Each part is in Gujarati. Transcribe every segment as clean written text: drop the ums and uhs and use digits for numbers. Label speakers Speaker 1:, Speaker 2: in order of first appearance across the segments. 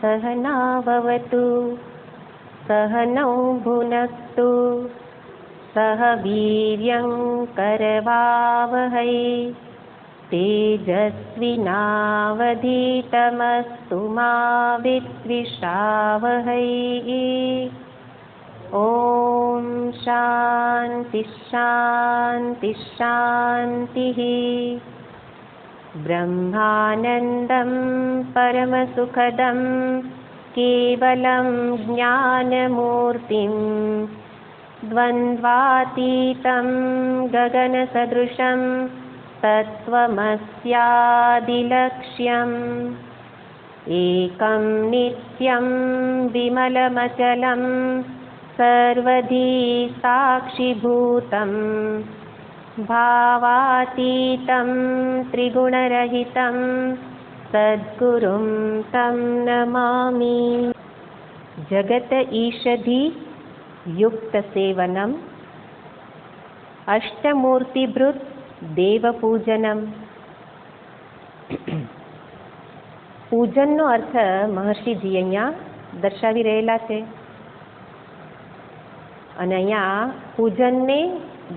Speaker 1: सहनाववतु सहनौ भुनक्तु सह वीर्यं करवावहै तेजस्विनावधीतमस्तु मा विद्विषावहै। ॐ शान्ति शान्ति शान्तिः। ब्रह्मानन्दं परमसुखदं केवलं ज्ञानमूर्तिं द्वन्द्वातीतं गगनसदृशं तत्त्वमस्यादिलक्ष्यम् एकं नित्यं विमलमचलं सर्वधी साक्षिभूतं भावातीतं त्रिगुणरहितं सद्गुरुं तं नमामि। जगत ईषधि युक्त सेवनम अष्टमूर्तिभृत देवपूजनम। પૂજનનો અર્થ મહર્ષિજી અહીંયા દર્શાવી રહેલા છે અને અહીંયા પૂજનને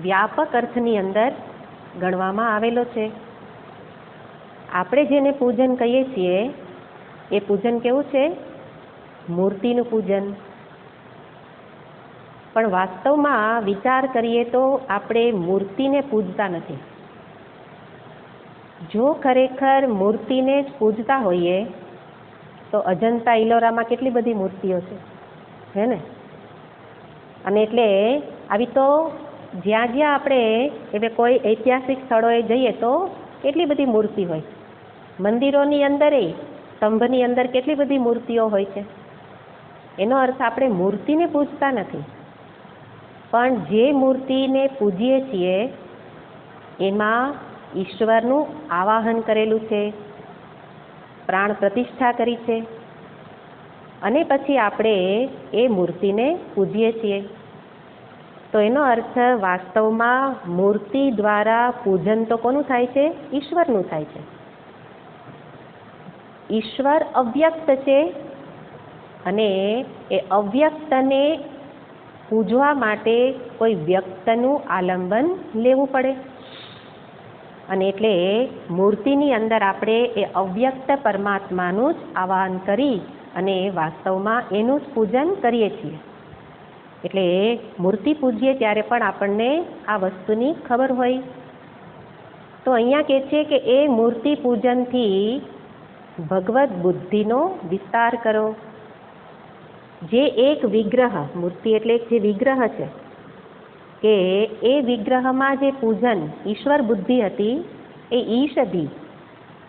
Speaker 1: વ્યાપક અર્થની અંદર ગણવામાં આવેલો છે. આપણે જેને પૂજન કહીએ છીએ એ પૂજન કેવું છે? મૂર્તિનું પૂજન. પણ વાસ્તવમાં વિચાર કરીએ તો આપણે મૂર્તિને પૂજતા નથી. જો ખરેખર મૂર્તિને જ પૂજતા હોઈએ તો અજંતા ઇલોરામાં કેટલી બધી મૂર્તિઓ છે, હે ને? અને એટલે આવી તો જ્યાં જ્યાં આપણે એટલે કોઈ ઐતિહાસિક સ્થળોએ જઈએ તો કેટલી બધી મૂર્તિ હોય. મંદિરોની અંદર સ્તંભની અંદર કેટલી બધી મૂર્તિઓ હોય છે. એનો અર્થ આપણે મૂર્તિને પૂજતા નથી, પણ જે મૂર્તિને પૂજીએ છીએ એમાં ઈશ્વરનું આવાહન કરેલું છે, પ્રાણ પ્રતિષ્ઠા કરી છે અને પછી આપણે એ મૂર્તિને પૂજીએ છીએ. તો એનો અર્થ વાસ્તવમાં મૂર્તિ દ્વારા પૂજન તો કોનું થાય છે? ઈશ્વરનું થાય છે. ઈશ્વર અવ્યક્ત છે અને એ અવ્યક્તને પૂજવા માટે કોઈ વ્યક્તનું આલંબન લેવું પડે અને એટલે મૂર્તિની અંદર આપણે એ અવ્યક્ત પરમાત્માનું જ આવાહન કરી અને વાસ્તવમાં એનું જ પૂજન કરીએ છીએ. એટલે મૂર્તિ પૂજીએ ત્યારે પણ આપણને આ વસ્તુની ખબર હોય. તો અહીંયા કહે છે કે એ મૂર્તિ પૂજનથી ભગવદ બુદ્ધિનો વિસ્તાર કરો. જે એક વિગ્રહ, મૂર્તિ એટલે જે વિગ્રહ છે કે એ વિગ્રહમાં જે પૂજન ઈશ્વર બુદ્ધિ હતી એ ઈષધિ,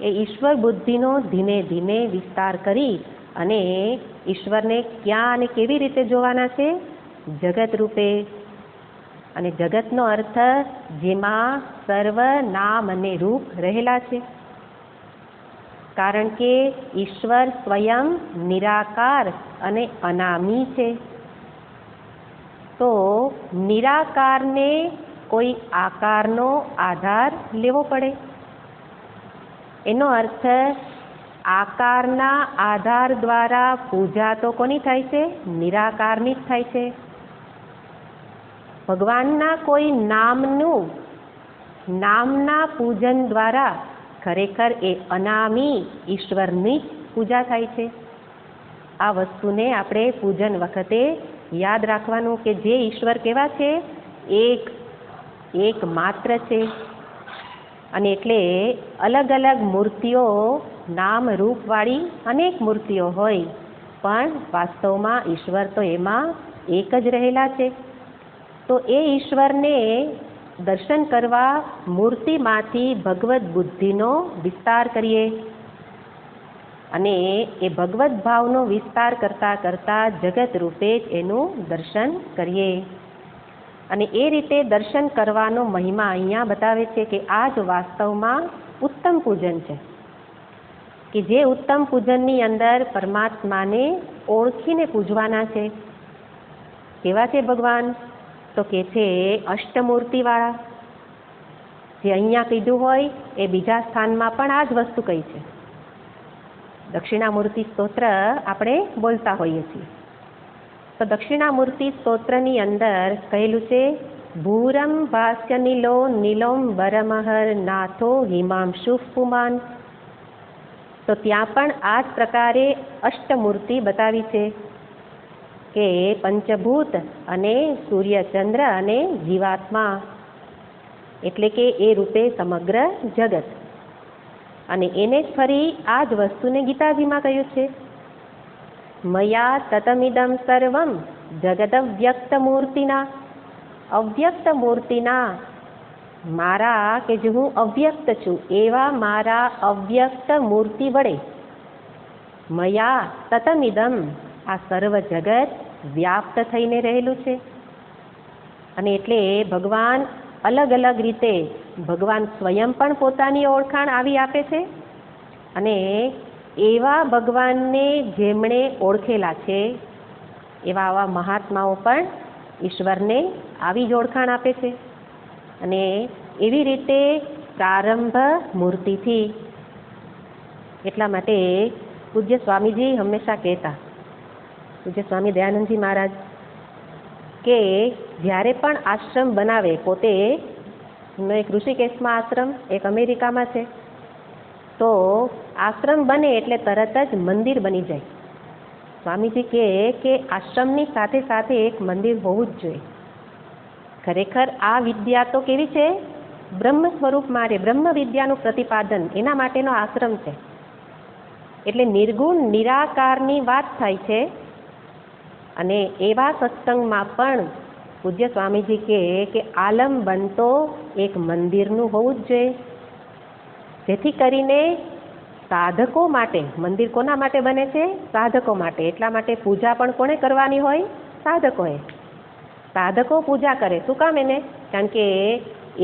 Speaker 1: એ ઈશ્વર બુદ્ધિનો ધીમે ધીમે વિસ્તાર કરી અને ઈશ્વરને ક્યાં અને કેવી રીતે જોવાના છે? જગત રૂપે. અને જગતનો અર્થ જેમાં સર્વ નામ અને રૂપ રહેલા છે. કારણ કે ઈશ્વર સ્વયં નિરાકાર અને અનામી છે. તો નિરાકારને કોઈ આકારનો આધાર લેવો પડે. એનો અર્થ આકારના આધાર દ્વારા પૂજા તો કોની થાય છે? નિરાકારની જ થાય છે. ભગવાનના કોઈ નામના પૂજન દ્વારા ખરેખર એ અનામી ઈશ્વરની જ પૂજા થાય છે. આ વસ્તુને આપણે પૂજન વખતે યાદ રાખવાનું કે જે ઈશ્વર કેવા છે? એક માત્ર છે. અને એટલે અલગ અલગ મૂર્તિઓ, નામ રૂપવાળી અનેક મૂર્તિઓ હોય, પણ વાસ્તવમાં ઈશ્વર તો એમાં એક જ રહેલા છે. તો એ ઈશ્વરને દર્શન કરવા મૂર્તિમાંથી ભગવદ બુદ્ધિનો વિસ્તાર કરીએ અને એ ભગવદ ભાવનો વિસ્તાર કરતાં કરતાં જગત રૂપે જ એનું દર્શન કરીએ. અને એ રીતે દર્શન કરવાનો મહિમા અહીંયા બતાવે છે કે આ જ વાસ્તવમાં ઉત્તમ પૂજન છે. કે જે ઉત્તમ પૂજનની અંદર પરમાત્માને ઓળખીને પૂજવાના છે. કેવા છે ભગવાન? તો કે છે અષ્ટમૂર્તિવાળા. જે અહીંયા કીધું હોય એ બીજા સ્થાનમાં પણ આ જ વસ્તુ કહી છે. દક્ષિણામૂર્તિ સ્તોત્ર આપણે બોલતા હોઈએ છીએ. તો દક્ષિણામૂર્તિ સ્તોત્રની અંદર કહેલું છે, ભૂરમ ભાસ્ય નીલો નીલોમ બરમહર નાથો હિમાંશુ પુમાન. તો ત્યાં પણ આ જ પ્રકારે અષ્ટમૂર્તિ બતાવી છે કે પંચભૂત અને સૂર્યચંદ્ર અને જીવાત્મા, એટલે કે એ રૂપે સમગ્ર જગત. અને એને જ ફરી આ જ વસ્તુને ગીતાજીમાં કહ્યું છે, મયા તતમિદમ સર્વમ જગદવ્યક્ત મૂર્તિના. અવ્યક્ત મૂર્તિના, મારા કે જે હું અવ્યક્ત છું એવા મારા અવ્યક્ત મૂર્તિ વડે મયા તતમિદમ, આ સર્વ જગત વ્યાપ્ત થઈને રહેલું છે. અને એટલે ભગવાન અલગ અલગ રીતે ભગવાન સ્વયં પણ પોતાની ઓળખાણ આવી આપે છે, અને એવા ભગવાનને જેમણે ઓળખેલા છે એવા આવા મહાત્માઓ પણ ઈશ્વરને આવી જ ઓળખાણ આપે છે. અને એવી રીતે પ્રારંભ મૂર્તિથી. એટલા માટે પૂજ્ય સ્વામીજી હંમેશા કહેતા, પૂજ્ય સ્વામી દયાનંદજી મહારાજ, કે જ્યારે પણ આશ્રમ બનાવે, પોતે એક ઋષિકેશમાં આશ્રમ, એક અમેરિકામાં છે, તો આશ્રમ બને એટલે તરત જ મંદિર બની જાય. સ્વામીજી કહે કે આશ્રમની સાથે સાથે એક મંદિર હોવું જ જોઈએ. ખરેખર આ વિદ્યા તો કેવી છે, બ્રહ્મ સ્વરૂપ માટે બ્રહ્મ વિદ્યાનું પ્રતિપાદન, એના માટેનો આશ્રમ છે. એટલે નિર્ગુણ નિરાકારની વાત થાય છે. અને એવા સત્સંગમાં પણ પૂજ્ય સ્વામીજી કહે કે આલમ બનતો એક મંદિરનું હોવું જ જોઈએ, જેથી કરીને સાધકો માટે, મંદિર કોના માટે બને છે, સાધકો માટે. એટલા માટે પૂજા પણ કોને કરવાની હોય, સાધકોએ. સાધકો પૂજા કરે, શું કામ એને? કારણ કે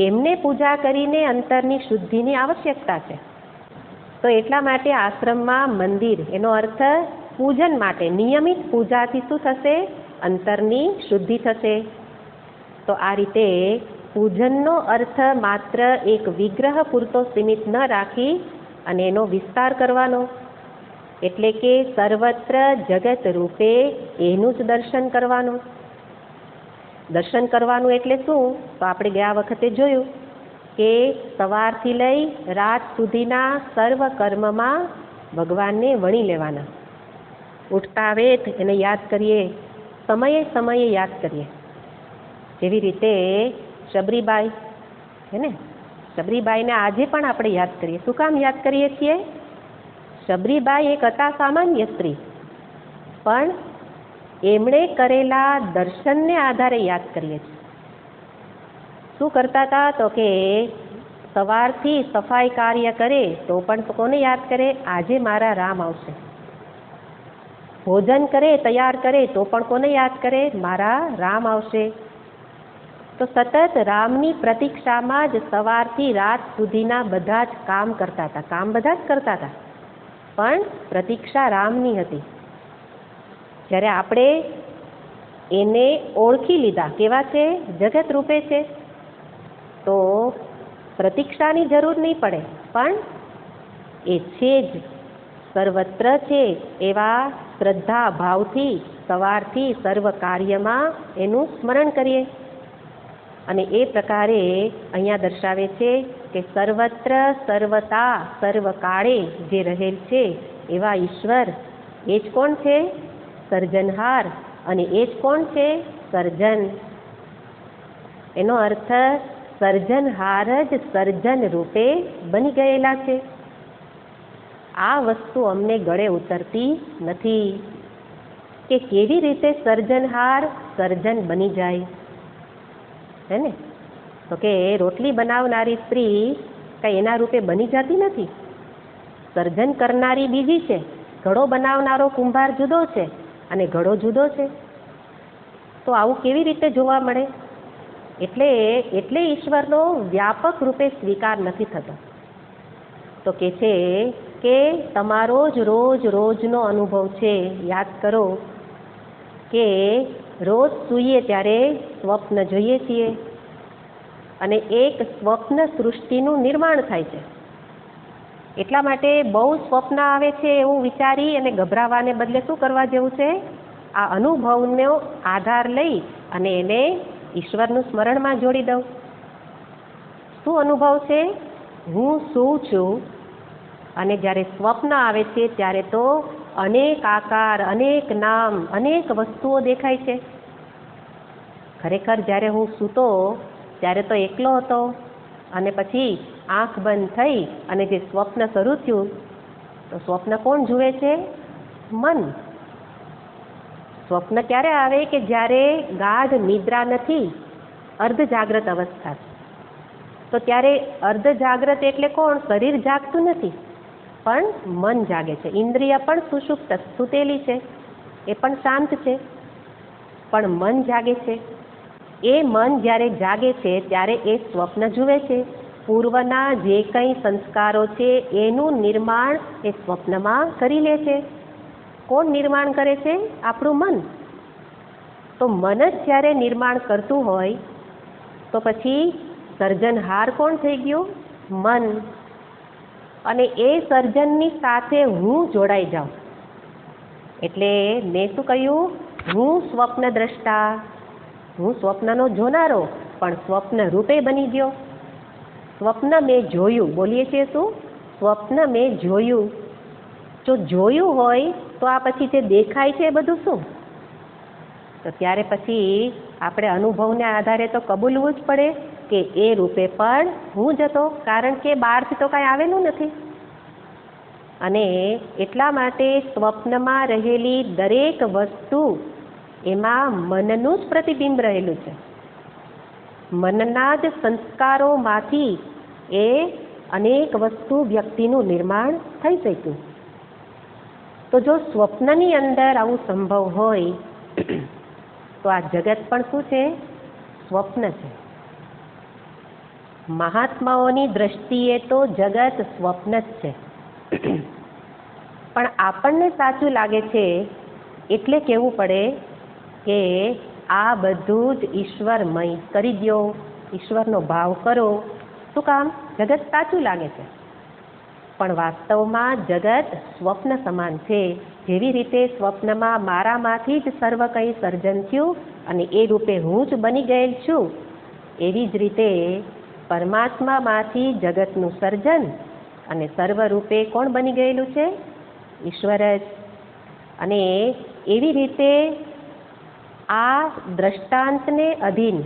Speaker 1: એમને પૂજા કરીને અંતરની શુદ્ધિની આવશ્યકતા છે. તો એટલા માટે આશ્રમમાં મંદિર, એનો અર્થ પૂજન માટે, નિયમિત પૂજાથી શું થશે, અંતરની શુદ્ધિ થશે. તો આ રીતે પૂજનનો અર્થ માત્ર એક વિગ્રહ પૂરતો સીમિત ન રાખી અને એનો વિસ્તાર કરવાનો, એટલે કે સર્વત્ર જગત રૂપે એનું જ દર્શન કરવાનું. દર્શન કરવાનું એટલે શું? તો આપણે ગયા વખતે જોયું કે સવારથી લઈ રાત સુધીના સર્વ કર્મમાં ભગવાનને વણી લેવાના. ઉઠતા વેત એને યાદ કરીએ, સમયે સમયે યાદ કરીએ. જેવી રીતે શબરીબાઈ હે ને, શબરીબાઈને આજે પણ આપણે યાદ કરીએ. શું કામ યાદ કરીએ છીએ? શબરીબાઈ એક હતા સામાન્ય સ્ત્રી, પણ એમણે કરેલા દર્શનને આધારે યાદ કરીએ છીએ. શું કરતા હતા? તો કે સવારથી સફાઈ કાર્ય કરે તો પણ કોને યાદ કરે? આજે મારા રામ આવશે. ભોજન કરે, તૈયાર કરે તો પણ કોને યાદ કરે? મારા રામ આવશે. તો સતત રામની પ્રતીક્ષામાં જ સવારથી રાત સુધીના બધા જ કામ કરતા હતા. કામ બધા જ કરતા હતા, પણ પ્રતીક્ષા રામની હતી. જ્યારે આપણે એને ઓળખી લીધા, કેવા છે? જગત રૂપે છે, તો પ્રતીક્ષાની જરૂર નહીં પડે, પણ એ છે જ, સર્વત્ર છે એવા શ્રદ્ધા ભાવથી સવારથી સર્વ કાર્યમાં એનું સ્મરણ કરીએ. અને એ પ્રકારે અહીંયા દર્શાવે છે કે સર્વત્ર સર્વતા સર્વકાળે જે રહેલ છે એવા ઈશ્વર, એ જ કોણ છે? સર્જનહાર. અને એ જ કોણ છે? સર્જન. એનો અર્થ સર્જનહાર જ સર્જન રૂપે બની ગયેલા છે. આ વસ્તુ અમને ગળે ઉતરતી નથી કે કેવી રીતે સર્જનહાર સર્જન બની જાય, હે ને? તો કે રોટલી બનાવનારી સ્ત્રી કઈ એના રૂપે બની જતી નથી. સર્જન કરનારી બીજી છે, ઘડો બનાવનારો કુંભાર જુદો છે અને ઘડો જુદો છે. તો આવું કેવી રીતે જોવા મળે? એટલે ઈશ્વરનો વ્યાપક રૂપે સ્વીકાર નથી થતો. તો કે છે કે તમારો જ રોજનો અનુભવ છે. યાદ કરો કે રોજ સૂઈએ ત્યારે સ્વપ્ન જોઈએ છીએ, અને એક સ્વપ્ન સૃષ્ટિનું નિર્માણ થાય છે. એટલા માટે બહુ સ્વપ્ન આવે છે એવું વિચારી અને ગભરાવાને બદલે શું કરવા જેવું છે? આ અનુભવનો આધાર લઈ અને એને ઈશ્વરનું સ્મરણમાં જોડી દઉં. શું અનુભવ છે? હું શું છું? અને જ્યારે સ્વપ્ન આવે છે ત્યારે તો અનેક આકાર, અનેક નામ, અનેક વસ્તુઓ દેખાય છે. ખરેખર જ્યારે હું સૂતો ત્યારે તો એકલો હતો, અને પછી આંખ બંધ થઈ અને જે સ્વપ્ન શરૂ થયું, તો સ્વપ્ન કોણ જુએ છે? મન. સ્વપ્ન ક્યારે આવે? કે જ્યારે ગાઢ નિદ્રા નથી, અર્ધ જાગ્રત અવસ્થા. તો ત્યારે અર્ધ જાગ્રત એટલે કોણ? શરીર જાગતું નથી, પણ મન જાગે છે. ઇન્દ્રિય પણ સુષુપ્ત સૂતેલી છે, એ પણ શાંત છે, પણ મન જાગે છે. એ મન જ્યારે જાગે છે ત્યારે એ સ્વપ્ન જુએ છે. પૂર્વના જે કંઈ સંસ્કારો છે એનું નિર્માણ એ સ્વપ્નમાં કરી લે છે. કોણ નિર્માણ કરે છે? આપણું મન. તો મન જ જ્યારે નિર્માણ કરતું હોય તો પછી સર્જનહાર કોણ થઈ ગયું? મન. અને એ સર્જનની સાથે હું જોડાઈ જાઉં એટલે મેં શું કહ્યું? હું સ્વપ્ન દ્રષ્ટા. હું સ્વપ્નનો જોનારો, પણ સ્વપ્ન રૂપે બની ગયો. સ્વપ્ન મેં જોયું. બોલીએ છીએ શું? સ્વપ્ન મેં જોયું. જો જોયું હોય તો આ પછી જે દેખાય છે એ બધું શું? તો ત્યારે પછી આપણે અનુભવને આધારે તો કબૂલવું જ પડે કે એ રૂપે પણ હું જ હતો, કારણ કે બહારથી તો કાંઈ આવેલું નથી. અને એટલા માટે સ્વપ્નમાં રહેલી દરેક વસ્તુ એમાં મનનું જ પ્રતિબિંબ રહેલું છે. મનના જ સંસ્કારોમાંથી એ અનેક વસ્તુ વ્યક્તિનું નિર્માણ થઈ શક્યું. તો જો સ્વપ્નની અંદર આવું સંભવ હોય તો આ જગત પણ શું છે? સ્વપ્ન છે. મહાત્માઓની દ્રષ્ટિએ તો જગત સ્વપ્ન જ છે. પણ આપણને સાચું લાગે છે એટલે કહેવું પડે કે આ બધું જ ઈશ્વરમય કરી દો, ઈશ્વરનો ભાવ કરો. શું કામ? જગત સાચું લાગે છે. પણ વાસ્તવમાં જગત સ્વપ્ન સમાન છે. જેવી રીતે સ્વપ્નમાં મારામાંથી જ સર્વ કંઈ સર્જન થયું અને એ રૂપે હું જ બની ગયેલ છું, એવી જ રીતે પરમાત્મામાંથી જગતનું સર્જન અને સર્વ રૂપે કોણ બની ગયેલું છે? ઈશ્વર જ. અને એવી રીતે આ દ્રષ્ટાંતને અધીન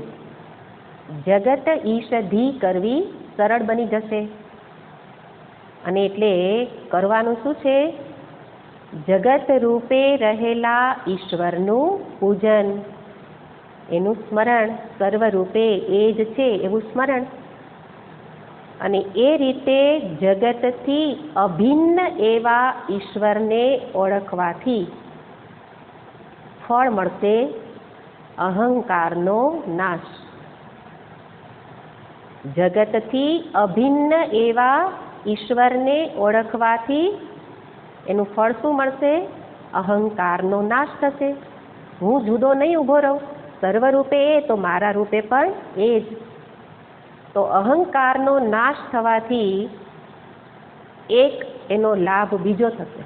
Speaker 1: જગત ઈષધી કરવી સરળ બની જશે. અને એટલે કરવાનું શું છે? જગત રૂપે રહેલા ઈશ્વરનું પૂજન, એનું સ્મરણ. સર્વ રૂપે એ જ છે એવું સ્મરણ. અને એ રીતે જગતથી અભિન્ન એવા ઈશ્વરને ઓળખવાથી ફળ મળશે અહંકારનો નાશ. જગતથી અભિન્ન એવા ઈશ્વરને ઓળખવાથી એનું ફળ શું મળશે? અહંકારનો નાશ થશે. હું જુદો નહીં ઊભો રહું. સર્વ રૂપે એ તો મારા રૂપે પણ એ જ. તો અહંકારનો નાશ થવાથી એક એનો લાભ બીજો થશે.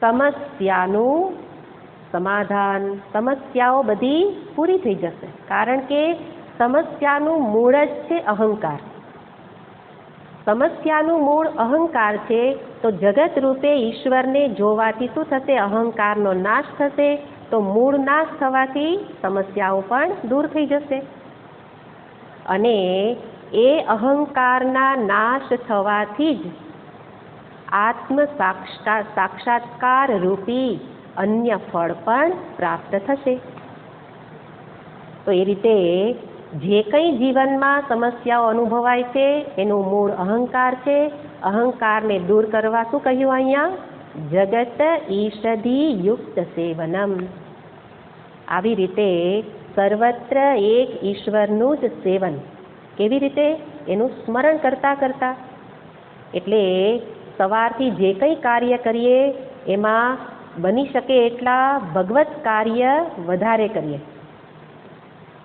Speaker 1: સમસ્યાનું સમાધાન. સમસ્યાઓ બધી પૂરી થઈ જશે, કારણ કે સમસ્યાનું મૂળ જ છે અહંકાર. સમસ્યાનું મૂળ અહંકાર છે. તો જગત રૂપે ઈશ્વરને જોવાથી શું થશે? અહંકારનો નાશ થશે. તો મૂળ નાશ થવાથી સમસ્યાઓ પણ દૂર થઈ જશે. અને એ અહંકારના નાશ થવાથી જ આત્મ સાક્ષાત્કાર રૂપી અન્ય ફળ પણ પ્રાપ્ત થશે. તો એ રીતે જે કંઈ જીવનમાં સમસ્યાઓ અનુભવાય છે એનું મૂળ અહંકાર છે. અહંકારને દૂર કરવા શું કહ્યું અહીંયા? જગત ઈષધી યુક્ત સેવનમ. આવી રીતે સર્વત્ર એક ઈશ્વરનું જ સેવન. કેવી રીતે? એનું સ્મરણ કરતાં કરતાં. એટલે સવારથી જે કંઈ કાર્ય કરીએ એમાં બની શકે એટલા ભગવત કાર્ય વધારે કરીએ,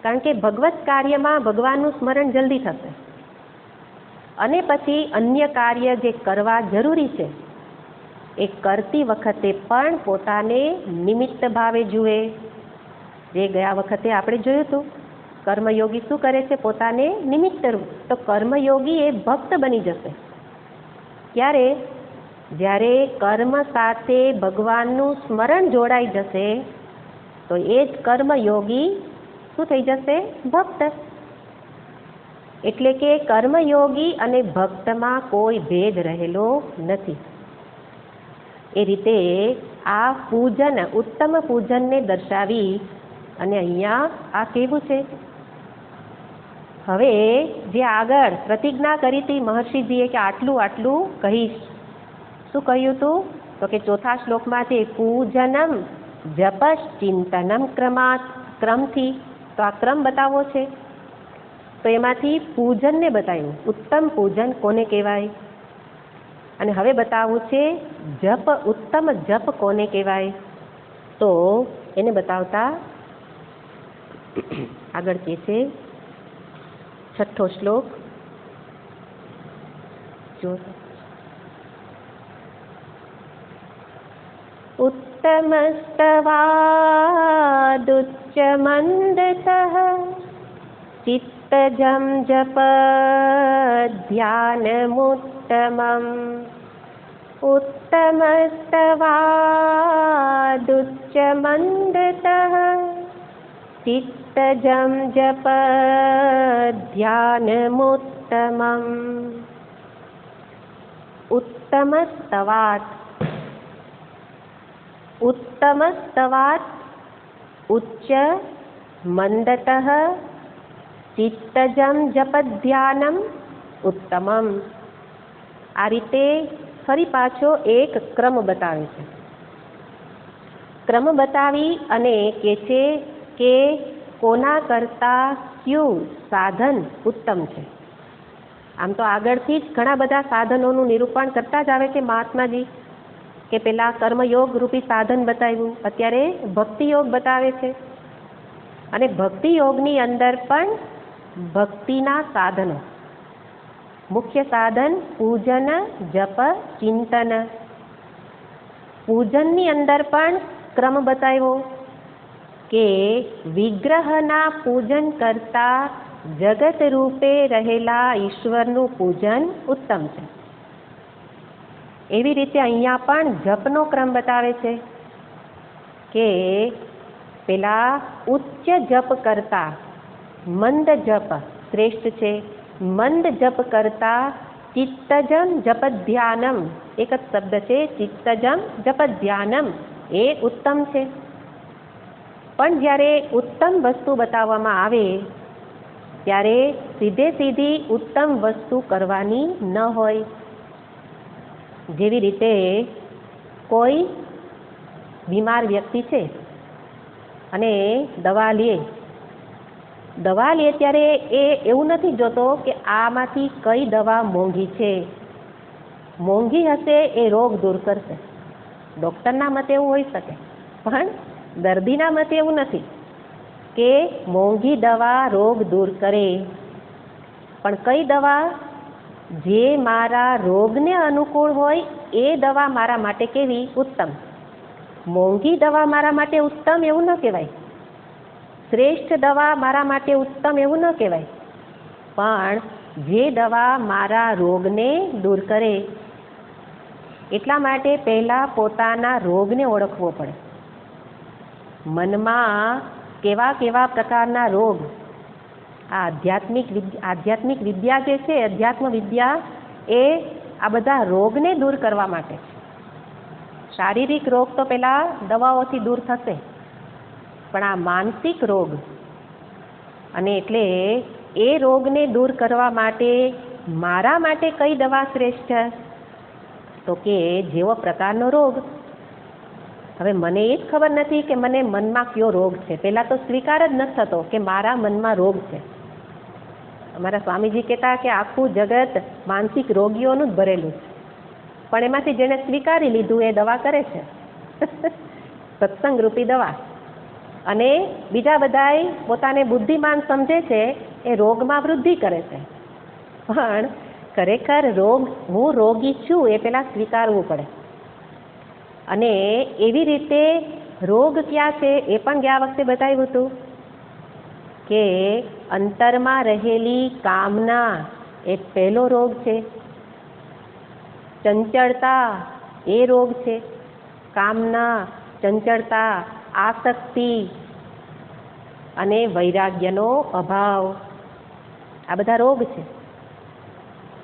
Speaker 1: કારણ કે ભગવત કાર્યમાં ભગવાનનું સ્મરણ જલ્દી થશે. અને પછી અન્ય કાર્ય જે કરવા જરૂરી છે એ કરતી વખતે પણ પોતાને નિમિત્ત ભાવે જુએ. જે ગયા વખતે આપણે જોયું હતું, કર્મયોગી શું કરે છે? પોતાને નિમિત્ત રૂપ. તો કર્મયોગી એ ભક્ત બની જશે ક્યારે? જ્યારે કર્મ સાથે ભગવાનનું સ્મરણ જોડાઈ જશે તો એ જ કર્મયોગી શું થઈ જશે? ભક્ત. એટલે કે કર્મયોગી અને ભક્તમાં કોઈ ભેદ રહેલો નથી. એ રીતે આ પૂજન, ઉત્તમ પૂજનને દર્શાવી અને અહીંયા આ કેવું છે? હવે જે આગળ પ્રતિજ્ઞા કરી હતી મહર્ષિજીએ કે આટલું આટલું કહીશ, શું કહ્યું હતું? તો કે ચોથા શ્લોકમાંથી પૂજનમ જપશ ચિંતનમ ક્રમથી. તો આ ક્રમ બતાવવો છે. તો એમાંથી પૂજનને બતાવ્યું. ઉત્તમ પૂજન કોને કહેવાય? અને હવે બતાવવું છે જપ, ઉત્તમ જપ કોને કહેવાય? તો એને બતાવતા આગળ કહે છે છઠ્ઠો શ્લોક જો ઉત્તમસ્તવાદુચ્ચ મંદતઃ ચિત્તજં જપ ધ્યાનમુત્તમમ. ઉત્તમસ્તવાદુચ્ચ મંદતઃ ચિત્તજં જપ ધ્યાનમુત્તમમ. ઉત્તમસ્તવાત, ઉત્તમસ્તવાત ઉચ્ચ મંદતઃ ચિત્તજં જપધ્યાનમ ઉત્તમમ. આ રીતે ફરી પાછો એક ક્રમ બતાવે છે. ક્રમ બતાવી અને કહે છે કે કોના કરતા કયું સાધન ઉત્તમ છે. આમ તો આગળથી જ ઘણા બધા સાધનોનું નિરૂપણ કરતા જ આવે છે મહાત્માજી, કે પેલા કર્મયોગ રૂપી સાધન બતાવ્યું, અત્યારે ભક્તિયોગ બતાવે છે. અને ભક્તિયોગની અંદર પણ ભક્તિના સાધનો, મુખ્ય સાધન પૂજન, જપ, ચિંતન. પૂજનની અંદર પણ ક્રમ બતાવ્યો કે વિગ્રહના પૂજન કરતા જગત રૂપે રહેલા ઈશ્વરનું પૂજન ઉત્તમ છે. એવી રીતે અહીંયા પણ જપનો ક્રમ બતાવે છે કે પેલા ઉચ્ચ જપ કરતા મંદ જપ શ્રેષ્ઠ છે. મંદ જપ કરતા ચિત્તજં જપ ધ્યાનમ, એક જ શબ્દ છે, ચિત્તજં જપ ધ્યાનમ, એ ઉત્તમ છે. પણ જ્યારે ઉત્તમ વસ્તુ બતાવવામાં આવે ત્યારે સીધે સીધી ઉત્તમ વસ્તુ કરવાની ન હોય. જેવી રીતે કોઈ બીમાર વ્યક્તિ છે અને દવા લે ત્યારે એ એવું નથી જોતો કે આમાંથી કઈ દવા મોંઘી છે. મોંઘી હશે એ રોગ દૂર કરશે. ડૉક્ટરના મતે એવું હોઈ શકે, પણ દર્દીના મતે એવું નથી કે મોંઘી દવા રોગ દૂર કરે. પણ કઈ દવા જે મારા રોગને અનુકૂળ હોય એ દવા મારા માટે કેવી? ઉત્તમ. મોંઘી દવા મારા માટે ઉત્તમ એવું ન કહેવાય, શ્રેષ્ઠ દવા મારા માટે ઉત્તમ એવું ન કહેવાય, પણ જે દવા મારા રોગને દૂર કરે. એટલા માટે પહેલાં પોતાના રોગને ઓળખવો પડે. મનમાં કેવા કેવા પ્રકારના રોગ, આ આધ્યાત્મિક વિદ્યા જે છે, અધ્યાત્મ વિદ્યા એ આ બધા રોગને દૂર કરવા માટે. શારીરિક રોગ તો પહેલાં દવાઓથી દૂર થશે, પણ આ માનસિક રોગ, અને એટલે એ રોગને દૂર કરવા માટે મારા માટે કઈ દવા શ્રેષ્ઠ? તો કે જેવો પ્રકારનો રોગ. હવે મને એ જ ખબર નથી કે મને મનમાં કયો રોગ છે. પહેલાં તો સ્વીકાર જ નથી થતો કે મારા મનમાં રોગ છે. અમારા સ્વામીજી કહેતા કે આખું જગત માનસિક રોગીઓનું જ ભરેલું છે, પણ એમાંથી જેને સ્વીકારી લીધું એ દવા કરે છે, સત્સંગરૂપી દવા. અને બીજા બધાય પોતાને બુદ્ધિમાન સમજે છે એ રોગમાં વૃદ્ધિ કરે છે. પણ ખરેખર હું રોગી છું એ પહેલાં સ્વીકારવું પડે. અને એવી રીતે રોગ ક્યાં છે એ પણ ગયા વખતે બતાવ્યું હતું કે અંતરમાં રહેલી કામના એ પહેલો રોગ છે. ચંચળતા એ રોગ છે. કામના, ચંચળતા, આસક્તિ અને વૈરાગ્યનો અભાવ, આ બધા રોગ છે.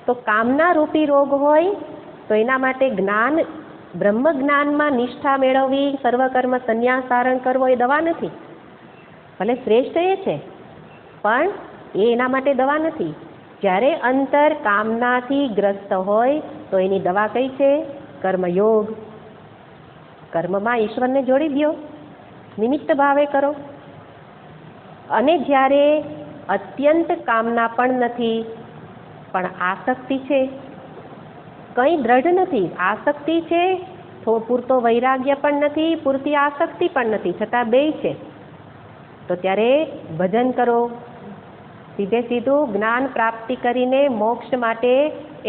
Speaker 1: તો કામના રૂપી રોગ હોય તો એના માટે જ્ઞાન, બ્રહ્મ જ્ઞાનમાં નિષ્ઠા મેળવવી, સર્વકર્મ સંન્યાસ ધારણ કરવો એ દવા નથી. ભલે શ્રેષ્ઠ એ છે, પણ એ એના માટે દવા નથી. જ્યારે અંતર કામનાથી ગ્રસ્ત હોય તો એની દવા કઈ છે? કર્મયોગ. કર્મમાં ઈશ્વરને જોડી દો, નિમિત્ત ભાવે કરો. અને જ્યારે અત્યંત કામના પણ નથી, પણ આસક્તિ છે, કંઈ દ્રઢ નથી, આસક્તિ છે, પૂરતો વૈરાગ્ય પણ નથી, પૂરતી આસક્તિ પણ નથી, છતાં બેય છે, તો ત્યારે ભજન કરો. સીધે સીધું જ્ઞાન પ્રાપ્તિ કરીને મોક્ષ માટે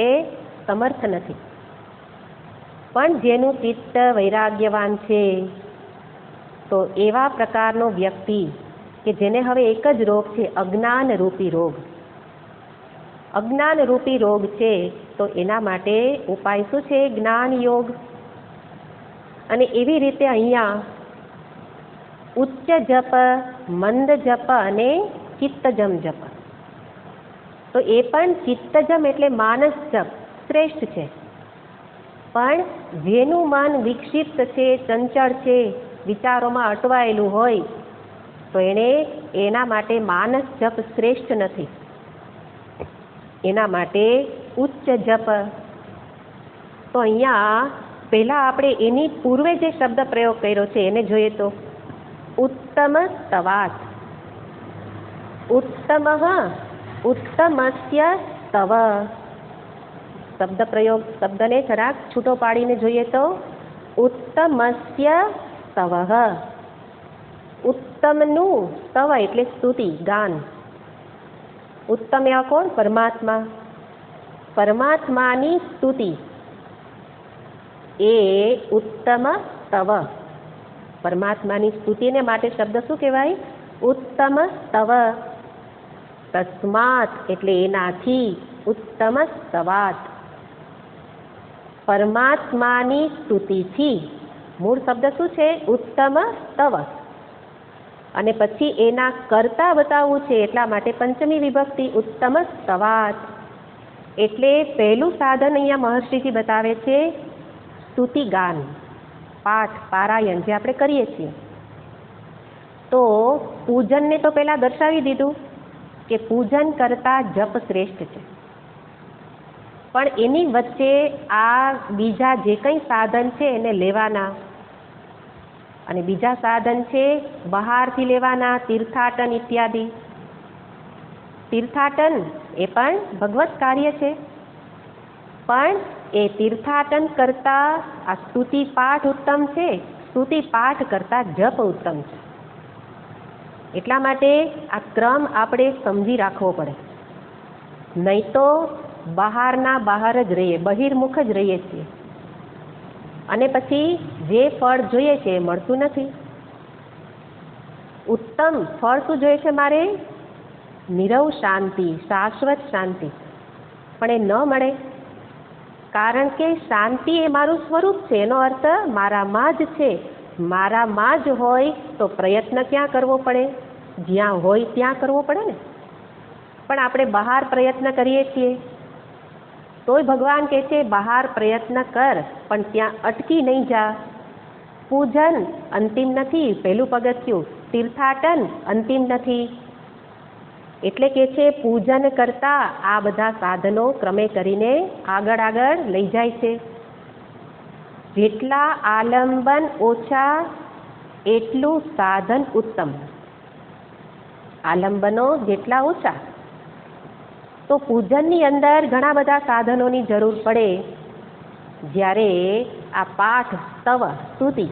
Speaker 1: એ સમર્થ નથી. પણ જેનું ચિત્ત વૈરાગ્યવાન છે, તો એવા પ્રકારનો વ્યક્તિ કે જેને હવે એક જ રોગ છે, અજ્ઞાન રૂપી રોગ. અજ્ઞાન રૂપી રોગ છે, તો એના માટે ઉપાય શું છે? જ્ઞાન યોગ. અને એવી રીતે અહીંયા ઉચ્ચ જપ, મંદ જપ અને ચિત્તજમ જપ. તો એ પણ ચિત્તજમ એટલે માનસ જપ શ્રેષ્ઠ છે. પણ જેનું મન વિક્ષિપ્ત છે, ચંચળ છે, વિચારોમાં અટવાયેલું હોય, તો એના માટે માનસ જપ શ્રેષ્ઠ નથી. એના માટે ઉચ્ચ જપ. તો અહીંયા પહેલા આપણે એની પૂર્વે જે શબ્દ પ્રયોગ કર્યો છે એને જોઈએ તો ઉત્તમ સ્તવાત. ઉત્તમ ઉત્તમસ્ય સ્તવ. શબ્દ પ્રયોગ, શબ્દને જરાક છૂટો પાડીને જોઈએ તો ઉત્તમસ્ય સ્તવ. ઉત્તમનું સ્તવ એટલે સ્તુતિ, ગાન. ઉત્તમ એવા કોણ? પરમાત્મા. પરમાત્માની સ્તુતિ એ ઉત્તમ સ્તવ. પરમાત્માની સ્તુતિને માટે શબ્દ શું કહેવાય? ઉત્તમ સ્તવ. તસ્માત એટલે એનાથી, ઉત્તમ સ્તવાત પરમાત્માની સ્તુતિથી. મૂળ શબ્દ શું છે? ઉત્તમ સ્તવ. અને પછી એના કરતા બતાવવું છે, એટલા માટે પંચમી વિભક્તિ ઉત્તમ સ્તવાત. એટલે પહેલું સાધન અહીંયા મહર્ષિજી બતાવે છે સ્તુતિ ગાન, પાઠ, પારાયણ જે આપણે કરીએ છીએ. તો પૂજનને તો પહેલાં દર્શાવી દીધું કે પૂજન કરતાં જપ શ્રેષ્ઠ છે. પણ એની વચ્ચે આ બીજા જે કંઈ સાધન છે એને લેવાના. અને બીજા સાધન છે બહારથી લેવાના, તીર્થાટન ઇત્યાદિ. તીર્થાટન એ પણ ભગવત કાર્ય છે, પણ એ તીર્થાટન કરતાં આ સ્તુતિ પાઠ ઉત્તમ છે, સ્તુતિ પાઠ કરતાં જપ ઉત્તમ છે. એટલા માટે આ ક્રમ આપણે સમજી રાખવો પડે. નહીં તો બહારના બહાર જ રહીએ, બહિર્મુખ જ રહીએ છીએ, અને પછી જે ફળ જોઈએ છે એ મળતું નથી. ઉત્તમ ફળ શું જોઈએ છે મારે? નિરવ શાંતિ, શાશ્વત શાંતિ. પણ એ ન મળે, કારણ કે શાંતિ એ મારું સ્વરૂપ છે. એનો અર્થ મારામાં જ છે. મારામાં જ હોય તો પ્રયત્ન ક્યાં કરવો પડે? જ્યાં હોય ત્યાં કરવો પડે ને. પણ આપણે બહાર પ્રયત્ન કરીએ છીએ, તોય ભગવાન કહે છે બહાર પ્રયત્ન કર, પણ ત્યાં અટકી નહીં જા. પૂજન અંતિમ નથી, પહેલું પગથિયું. તીર્થાટન અંતિમ નથી. એટલે કે છે પૂજન કરતા આ બધા સાધનો ક્રમે કરીને આગળ આગળ લઈ જાય છે. જેટલા આલંબન ઓછા એટલું સાધન ઉત્તમ. આલંબનો જેટલા ઓછા, તો પૂજનની અંદર ઘણા બધા સાધનોની જરૂર પડે. જ્યારે આ પાઠ, સ્તવ, સ્તુતિ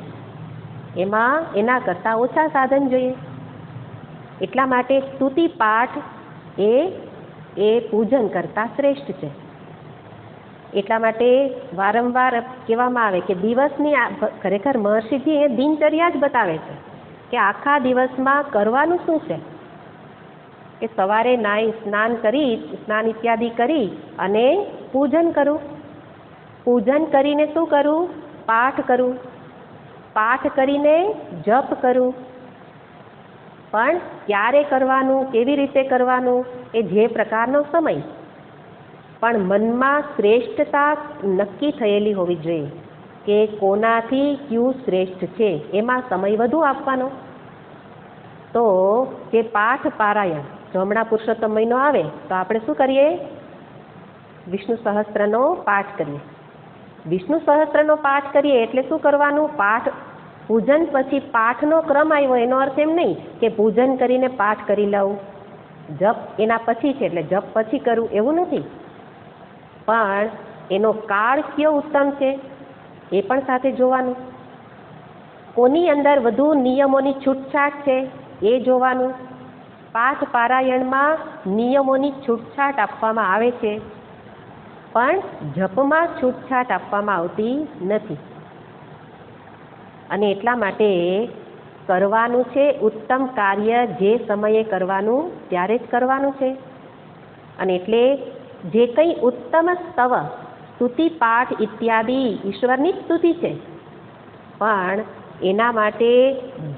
Speaker 1: એમાં એના કરતાં ઓછા સાધન જોઈએ. એટલા માટે સ્તુતિ પાઠ એ પૂજન કરતાં શ્રેષ્ઠ છે. એટલા માટે વારંવાર કહેવામાં આવે કે દિવસની ખરેખર મહર્ષિજી એ દિનચર્યા જ બતાવે છે કે આખા દિવસમાં કરવાનું શું છે. કે સવારે સ્નાન ઇત્યાદિ કરી અને પૂજન કરું. પૂજન કરીને શું કરું? પાઠ કરું. પાઠ કરીને જપ કરું. પણ ક્યારે કરવાનું, કેવી રીતે કરવાનું, એ જે પ્રકારનો સમય, પણ મનમાં શ્રેષ્ઠતા નક્કી થયેલી હોવી જોઈએ કે કોનાથી કયું શ્રેષ્ઠ છે, એમાં સમય વધુ આપવાનો. તો જે પાઠ પારાયણ, જો હમણાં પુરુષોત્તમ મહિનો આવે તો આપણે શું કરીએ? વિષ્ણુ સહસ્ત્રનો પાઠ કરીએ. વિષ્ણુ સહસ્ત્રનો પાઠ કરીએ એટલે શું કરવાનું? પાઠ પૂજન પછી પાઠનો ક્રમ આવ્યો એનો અર્થ એમ નહીં કે પૂજન કરીને પાઠ કરી લઉં, જપ એના પછી છે એટલે જપ પછી કરું, એવું નથી. પણ એનો કાળ કયો ઉત્તમ છે એ પણ સાથે જોવાનું. કોની અંદર વધુ નિયમોની છૂટછાટ છે એ જોવાનું. પાઠ પારાયણમાં નિયમોની છૂટછાટ આપવામાં આવે છે, પણ જપમાં છૂટછાટ આપવામાં આવતી નથી. અને એટલા માટે કરવાનું છે ઉત્તમ કાર્ય જે સમયે કરવાનું ત્યારે જ કરવાનું છે. અને એટલે જે કંઈ ઉત્તમ સ્તવ, સ્તુતિ પાઠ ઇત્યાદિ ઈશ્વરની સ્તુતિ છે, પણ એના માટે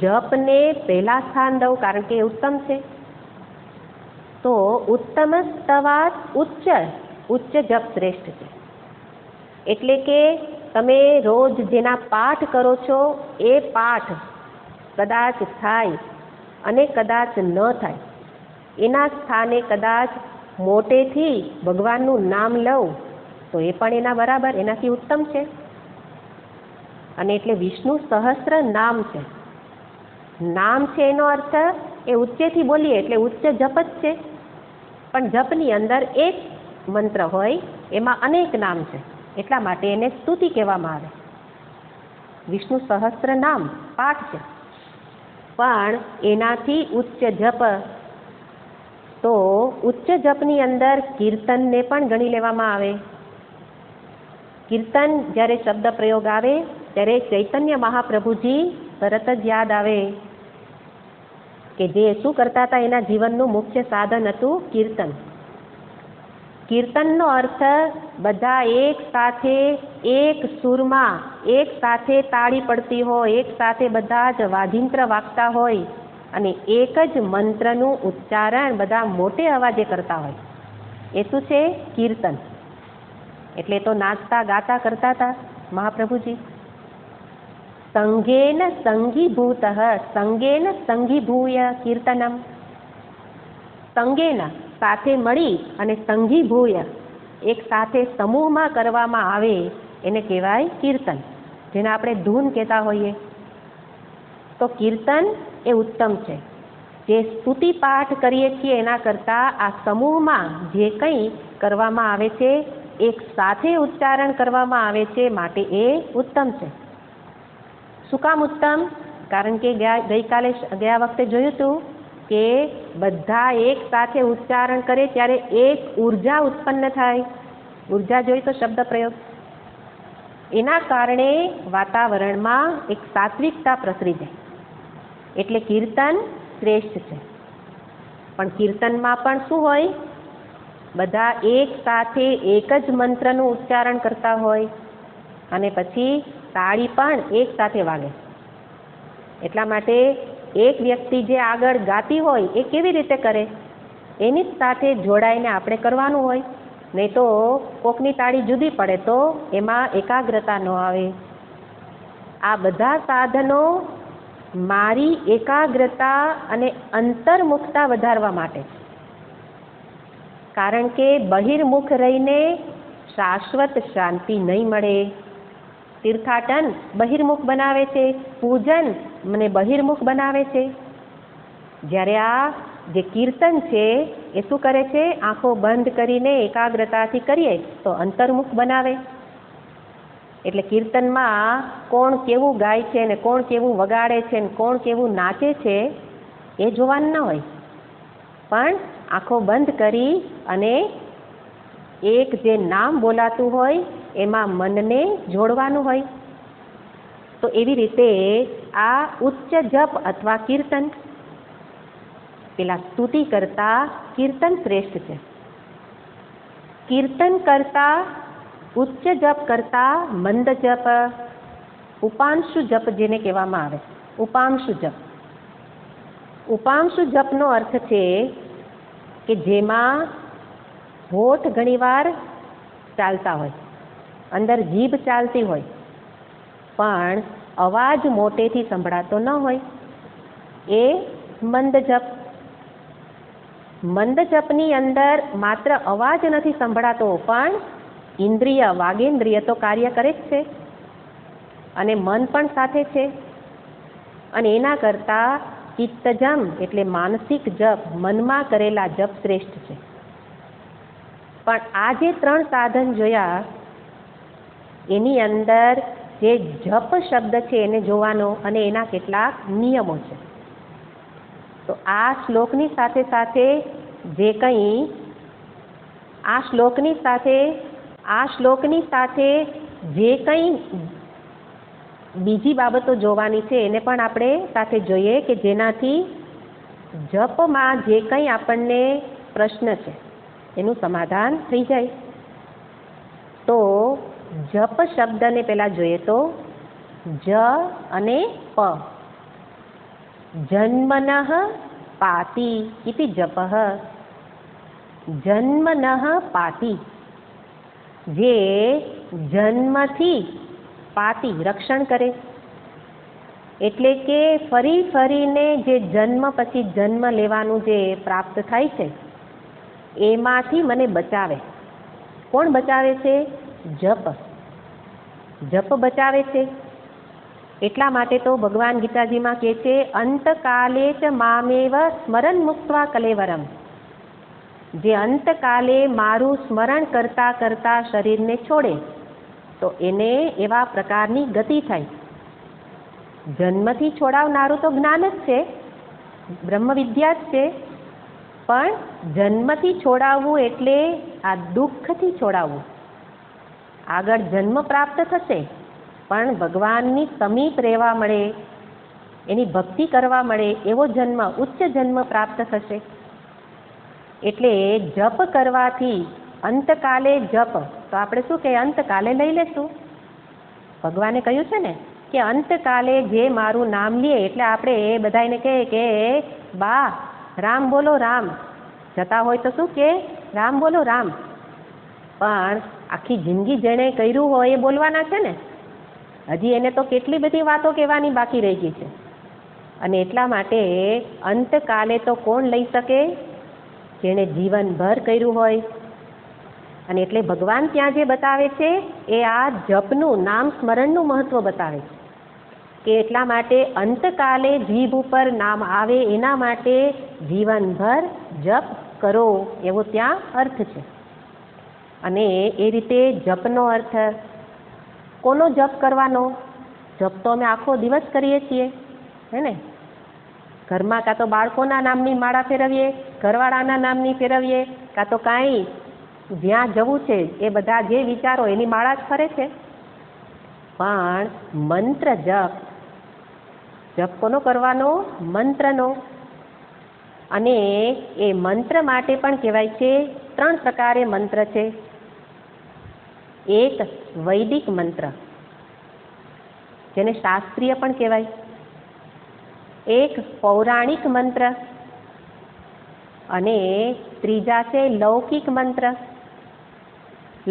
Speaker 1: જપને પહેલા સ્થાન દઉં કારણ કે એ ઉત્તમ છે. તો ઉત્તમ સ્તવાત ઉચ્ચ જપ શ્રેષ્ઠ છે. એટલે કે તમે રોજ જેના પાઠ કરો છો એ પાઠ કદાચ થાય અને કદાચ ન થાય, એના સ્થાને કદાચ મોટેથી ભગવાનનું નામ લઉં તો એ પણ એના બરાબર, એનાથી ઉત્તમ છે. અને એટલે વિષ્ણુ સહસ્ત્ર નામ છે. નામ છે એનો અર્થ એ ઉચ્ચેથી બોલીએ એટલે ઉચ્ચ જપ જ છે. પણ જપની અંદર એક મંત્ર હોય, એમાં અનેક નામ છે, એટલા માટે એને સ્તુતિ કહેવામાં આવે. વિષ્ણુ સહસ્ત્ર નામ પાઠ છે, પણ એનાથી ઉચ્ચ જપ, તો ઉચ્ચ જપની અંદર કીર્તનને પણ ગણી લેવામાં આવે. કીર્તન જ્યારે શબ્દ પ્રયોગ આવે ત્યારે ચૈતન્ય મહાપ્રભુજી તરત જ યાદ આવે કે જે શું કરતા હતા, એના જીવનનું મુખ્ય સાધન હતું કીર્તન. કીર્તનનો અર્થ બધા એક સાથે એક સૂરમાં એક સાથે તાળી પડતી હોય, એક સાથે બધા જ વાજિંત્ર વાગતા હોય અને એક જ મંત્રનું ઉચ્ચારણ બધા મોટે અવાજે કરતા હોય, એ શું છે? કીર્તન. એટલે તો નાચતા ગાતા કરતા હતા મહાપ્રભુજી. સંઘેન સંઘીભૂત સંગેન સંઘીભૂય કીર્તનમ. સંગેન સાથે મળી અને સંઘીભૂય એક સાથે સમૂહમાં કરવામાં આવે એને કહેવાય કીર્તન, જેને આપણે ધૂન કહેતા હોઈએ. તો કીર્તન એ ઉત્તમ છે. જે સ્તુતિ પાઠ કરીએ છીએ એના કરતાં આ સમૂહમાં જે કંઈ કરવામાં આવે છે, એક સાથે ઉચ્ચારણ કરવામાં આવે છે, માટે એ ઉત્તમ છે. શું કામ ઉત્તમ? કારણ કે ગયા વખતે જોયું હતું કે બધા એક સાથે ઉચ્ચારણ કરે ત્યારે એક ઉર્જા ઉત્પન્ન થાય. ઉર્જા જોઈ તો શબ્દ પ્રયોગ, એના કારણે વાતાવરણમાં એક સાત્વિકતા પ્રસરી જાય. એટલે કીર્તન શ્રેષ્ઠ છે. પણ કીર્તનમાં પણ શું હોય? બધા એક સાથે એક જ મંત્રનું ઉચ્ચારણ કરતા હોય અને પછી તાળી પણ એક સાથે વાગે. એટલા માટે એક વ્યક્તિ જે આગળ ગાતી હોય એ કેવી રીતે કરે? એની જ સાથે જોડાઈને આપણે કરવાનું હોય. નહીં તો કોકની તાળી જુદી પડે તો એમાં એકાગ્રતા ન આવે. આ બધા સાધનો મારી એકાગ્રતા અને અંતર્મુખતા વધારવા માટે, કારણ કે બહિર્મુખ રહીને શાશ્વત શાંતિ નહીં મળે. તીર્થાટન બહિર્મુખ બનાવે છે, પૂજન મને બહિર્મુખ બનાવે છે. જ્યારે આ જે કીર્તન છે એ શું કરે છે? આંખો બંધ કરીને એકાગ્રતાથી કરીએ તો અંતર્મુખ બનાવે. એટલે કીર્તનમાં કોણ કેવું ગાય છે ને કોણ કેવું વગાડે છે ને કોણ કેવું નાચે છે એ જોવાનું ન હોય, પણ આંખો બંધ કરી અને એક જે નામ બોલાતું હોય એમાં મનને જોડવાનું હોય. તો એવી રીતે આ ઉચ્ચ જપ અથવા કીર્તન, પેલા સ્તુતિ કરતા કીર્તન શ્રેષ્ઠ છે. કીર્તન કરતા, ઉચ્ચ જપ કરતા મંદ જપ, ઉપાંશુ જપ જેને કહેવામાં આવે, ઉપાંશુ જપ. ઉપાંશુ જપનો અર્થ છે કે જેમાં હોઠ ઘણીવાર ચાલતા હોય, અંદર જીભ ચાલતી હોય, પણ અવાજ મોટેથી સંભળાતો ન હોય, એ મંદ જપ. મંદ જપની અંદર માત્ર અવાજ નથી સંભળાતો, પણ ઇન્દ્રિય, વાગેન્દ્રિય તો કાર્ય કરે જ છે અને મન પણ સાથે છે. અને એના કરતાં ચિત્તજમ એટલે માનસિક જપ, મનમાં કરેલા જપ શ્રેષ્ઠ છે. પણ આ જે 3 સાધન જોયા એની અંદર જે જપ શબ્દ છે એને જોવાનો અને એના કેટલાક નિયમો છે. તો આ શ્લોકની સાથે સાથે જે કંઈ આ શ્લોકની સાથે જે કંઈ બીજી બાબતો જોવાની છે એને પણ આપણે સાથે જોઈએ કે જેનાથી જપમાં જે કંઈ આપણને પ્રશ્ન છે એનું સમાધાન થઈ જાય. તો જપ શબ્દને પહેલાં જોઈએ તો જ અને પ. જન્મનઃ પાતિ ઇતિ જપઃ. જન્મનઃ પાતિ, જે જન્મથી પાતિ રક્ષણ કરે, એટલે કે ફરી ફરીને જે જન્મ પછી જન્મ લેવાનું જે પ્રાપ્ત થાય છે એમાંથી મને બચાવે. કોણ બચાવે છે? જપ. જપ બચાવે છે. એટલા માટે તો ભગવાન ગીતાજીમાં કહે છે અંતકાલે ચ મામેવ સ્મરણ મુક્ત્વા કલેવરમ. જે અંતકાલે મારું સ્મરણ કરતા કરતા શરીરને છોડે તો એને એવા પ્રકારની ગતિ થાય. જન્મથી છોડાવનારું તો જ્ઞાન જ છે, બ્રહ્મ વિદ્યા જ છે, પણ જન્મથી છોડાવવું એટલે આ દુઃખથી છોડાવવું. આગળ જન્મ પ્રાપ્ત થશે પણ ભગવાનની સમીપ રહેવા મળે, એની ભક્તિ કરવા મળે એવો જન્મ, ઉચ્ચ જન્મ પ્રાપ્ત થશે. એટલે જપ કરવાથી અંતકાલે જપ, તો આપણે શું કહીએ અંતકાલે લઈ લેશું. ભગવાને કહ્યું છે ને કે અંતકાલે જે મારું નામ લે એટલે આપણે એ બધાને કહે કે બા રામ બોલો રામ. જતા હોય તો શું કે રામ બોલો રામ. પણ આખી જિંદગી જેણે કર્યું હોય એ બોલવાના છે ને. હજી એને તો કેટલી બધી વાતો કહેવાની બાકી રહી ગઈ છે. અને એટલા માટે અંતકાલે તો કોણ લઈ શકે? જેણે જીવનભર કર્યું હોય. અને એટલે ભગવાન ત્યાં જે બતાવે છે એ આ જપનું, નામ સ્મરણનું મહત્વ બતાવે છે કે એટલા માટે અંતકાલે જીભ ઉપર નામ આવે એના માટે જીવનભર જપ કરો, એવો ત્યાં અર્થ છે. અને એ રીતે જપનો અર્થ, કોનો જપ કરવાનો? જપ તો અમે આખો દિવસ કરીએ છીએ, હે ને. ઘરમાં કાં તો બાળકોના નામની માળા ફેરવીએ, ઘરવાળાના નામની ફેરવીએ, કાં તો કાંઈ જ્યાં જવું છે એ બધા જે વિચારો એની માળા જ ફરે છે. પણ મંત્ર જપ, જપ કોનો કરવાનો? મંત્રનો. અને એ મંત્ર માટે પણ કહેવાય છે 3 પ્રકારે મંત્ર છે. એક વૈદિક મંત્ર, જેને શાસ્ત્રીય પણ કહેવાય. એક પૌરાણિક મંત્ર અને ત્રીજા છે લૌકિક મંત્ર.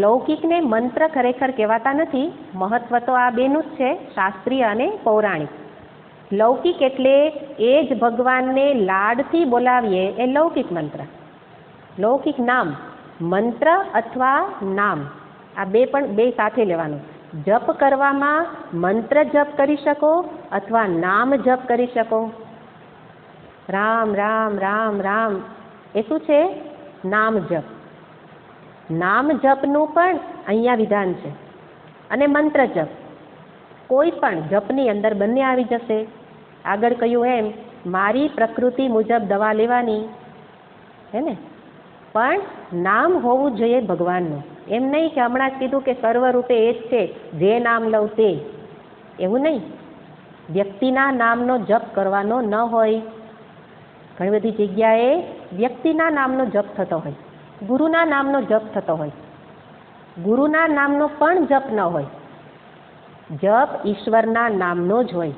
Speaker 1: લૌકિકને મંત્ર ખરેખર કહેવાતા નથી, મહત્વ તો આ બેનું જ છે, શાસ્ત્રીય અને પૌરાણિક. લૌકિક એટલે એ જ ભગવાનને લાડથી બોલાવીએ એ લૌકિક મંત્ર. લૌકિક નામ, મંત્ર અથવા નામ, આ બે સાથે લેવાનું. જપ કરવામાં મંત્ર જપ કરી શકો અથવા નામ જપ કરી શકો. રામ રામ રામ રામ એ શું છે? નામ જપ. નામ જપનું પણ અહીંયા વિધાન છે. અને મંત્ર જપ, કોઈ પણ જપની અંદર બંને આવી જશે. આગળ કહ્યું એમ મારી પ્રકૃતિ મુજબ દવા લેવાની, હે ને. પણ નામ હોવું જોઈએ ભગવાનનું. એમ નહીં કે હમણાં જ કીધું કે સર્વરૂપે એ જ છે, જે નામ લઉં તે, એવું નહીં. વ્યક્તિના નામનો જપ કરવાનો ન હોય. ઘણી બધી જગ્યાએ વ્યક્તિના નામનો જપ થતો હોય, ગુરુના નામનો જપ થતો હોય. ગુરુના નામનો પણ જપ ન હોય. જપ ઈશ્વરના નામનો જ હોય.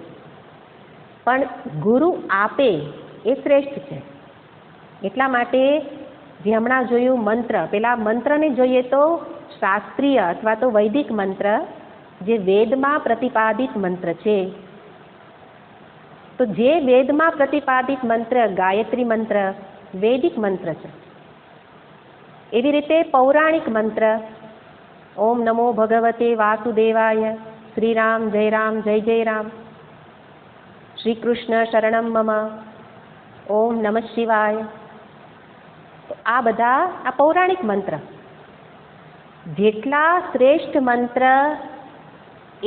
Speaker 1: પણ ગુરુ આપે એ શ્રેષ્ઠ છે. એટલા માટે જે હમણાં જોયું મંત્ર, પેલા મંત્રને જોઈએ તો શાસ્ત્રીય અથવા તો વૈદિક મંત્ર, જે વેદમાં પ્રતિપાદિત મંત્ર છે. તો જે વેદમાં પ્રતિપાદિત મંત્ર ગાયત્રી મંત્ર વૈદિક મંત્ર છે. એવી રીતે પૌરાણિક મંત્ર ઓમ નમો ભગવતે વાસુદેવાય, શ્રી રામ જય જય રામ, શ્રી કૃષ્ણ શરણમ મમ, ઓમ નમઃ શિવાય. તો આ બધા આ પૌરાણિક મંત્ર. જેટલા શ્રેષ્ઠ મંત્ર,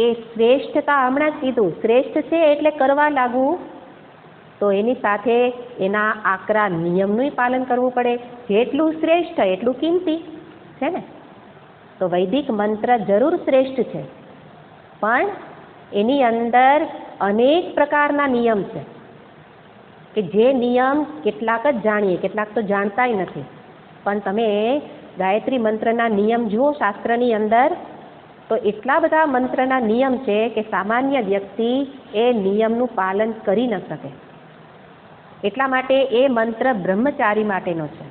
Speaker 1: એ શ્રેષ્ઠતા હમણાં જ કીધું, શ્રેષ્ઠ છે એટલે કરવા લાગવું, તો એની સાથે એના આકરા નિયમનું પાલન કરવું પડે. જેટલું શ્રેષ્ઠ એટલું કિંમતી છે ને. તો વૈદિક મંત્ર જરૂર શ્રેષ્ઠ છે, પણ એની અંદર અનેક પ્રકારના નિયમ છે કે જે નિયમ કેટલાક જ જાણીએ, કેટલાક તો જાણતાય નથી. પણ તમે ગાયત્રી મંત્રના નિયમ જુઓ શાસ્ત્રની અંદર, તો એટલા બધા મંત્રના નિયમ છે કે સામાન્ય વ્યક્તિ એ નિયમનું પાલન કરી ન શકે. એટલા માટે એ મંત્ર બ્રહ્મચારી માટેનો છે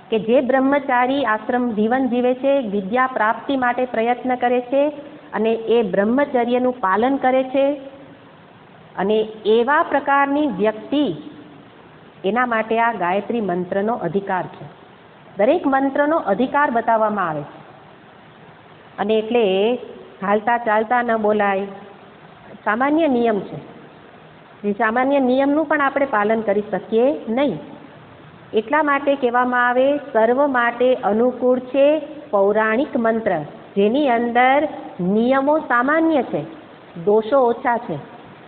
Speaker 1: કે જે બ્રહ્મચારી આશ્રમ જીવન જીવે છે, વિદ્યા પ્રાપ્તિ માટે પ્રયત્ન કરે છે અને એ બ્રહ્મચર્યનું પાલન કરે છે, અને એવા પ્રકારની વ્યક્તિ, એના માટે આ ગાયત્રી મંત્રનો અધિકાર છે. દરેક મંત્રનો અધિકાર બતાવવામાં આવે છે. અને એટલે હાલતા ચાલતા ન બોલાય, સામાન્ય નિયમ છે. જે સામાન્ય નિયમનું પણ આપણે પાલન કરી શકીએ નહીં. એટલા માટે કહેવામાં આવે સર્વ માટે અનુકૂળ છે પૌરાણિક મંત્ર, જેની અંદર નિયમો સામાન્ય છે, દોષો ઓછા છે.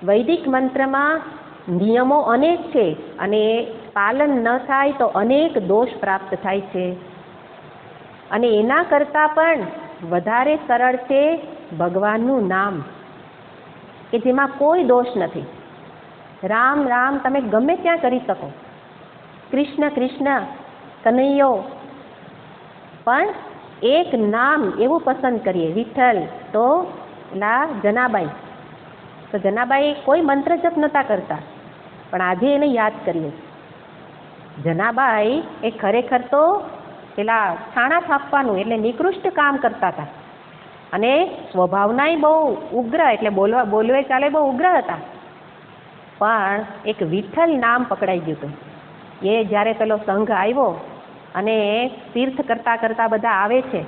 Speaker 1: વૈદિક મંત્રમાં નિયમો અનેક છે અને પાલન ન થાય તો અનેક દોષ પ્રાપ્ત થાય છે. અને એના કરતાં પણ વધારે સરળ છે ભગવાનનું નામ, કે જેમાં કોઈ દોષ નથી. રામ રામ તમે ગમે ત્યાં કરી શકો, કૃષ્ણ કૃષ્ણ કનૈયો, પણ એક નામ એવું પસંદ કરીએ વિઠ્ઠલ. તો એલા જનાબાઈ, તો જનાબાઈ કોઈ મંત્ર જપ નહોતા કરતા, પણ આજે એને યાદ કરીએ. જનાબાઈ એ ખરેખર તો પેલા છાણા થાપવાનું એટલે નિકૃષ્ટ કામ કરતા હતા, અને સ્વભાવનાય બહુ ઉગ્ર, એટલે બોલવે ચાલે બહુ ઉગ્ર હતા. પણ એક વિઠ્ઠલ નામ પકડાઈ ગયું હતું. એ જ્યારે પેલો સંઘ આવ્યો અને તીર્થ કરતાં કરતાં બધા આવે છે,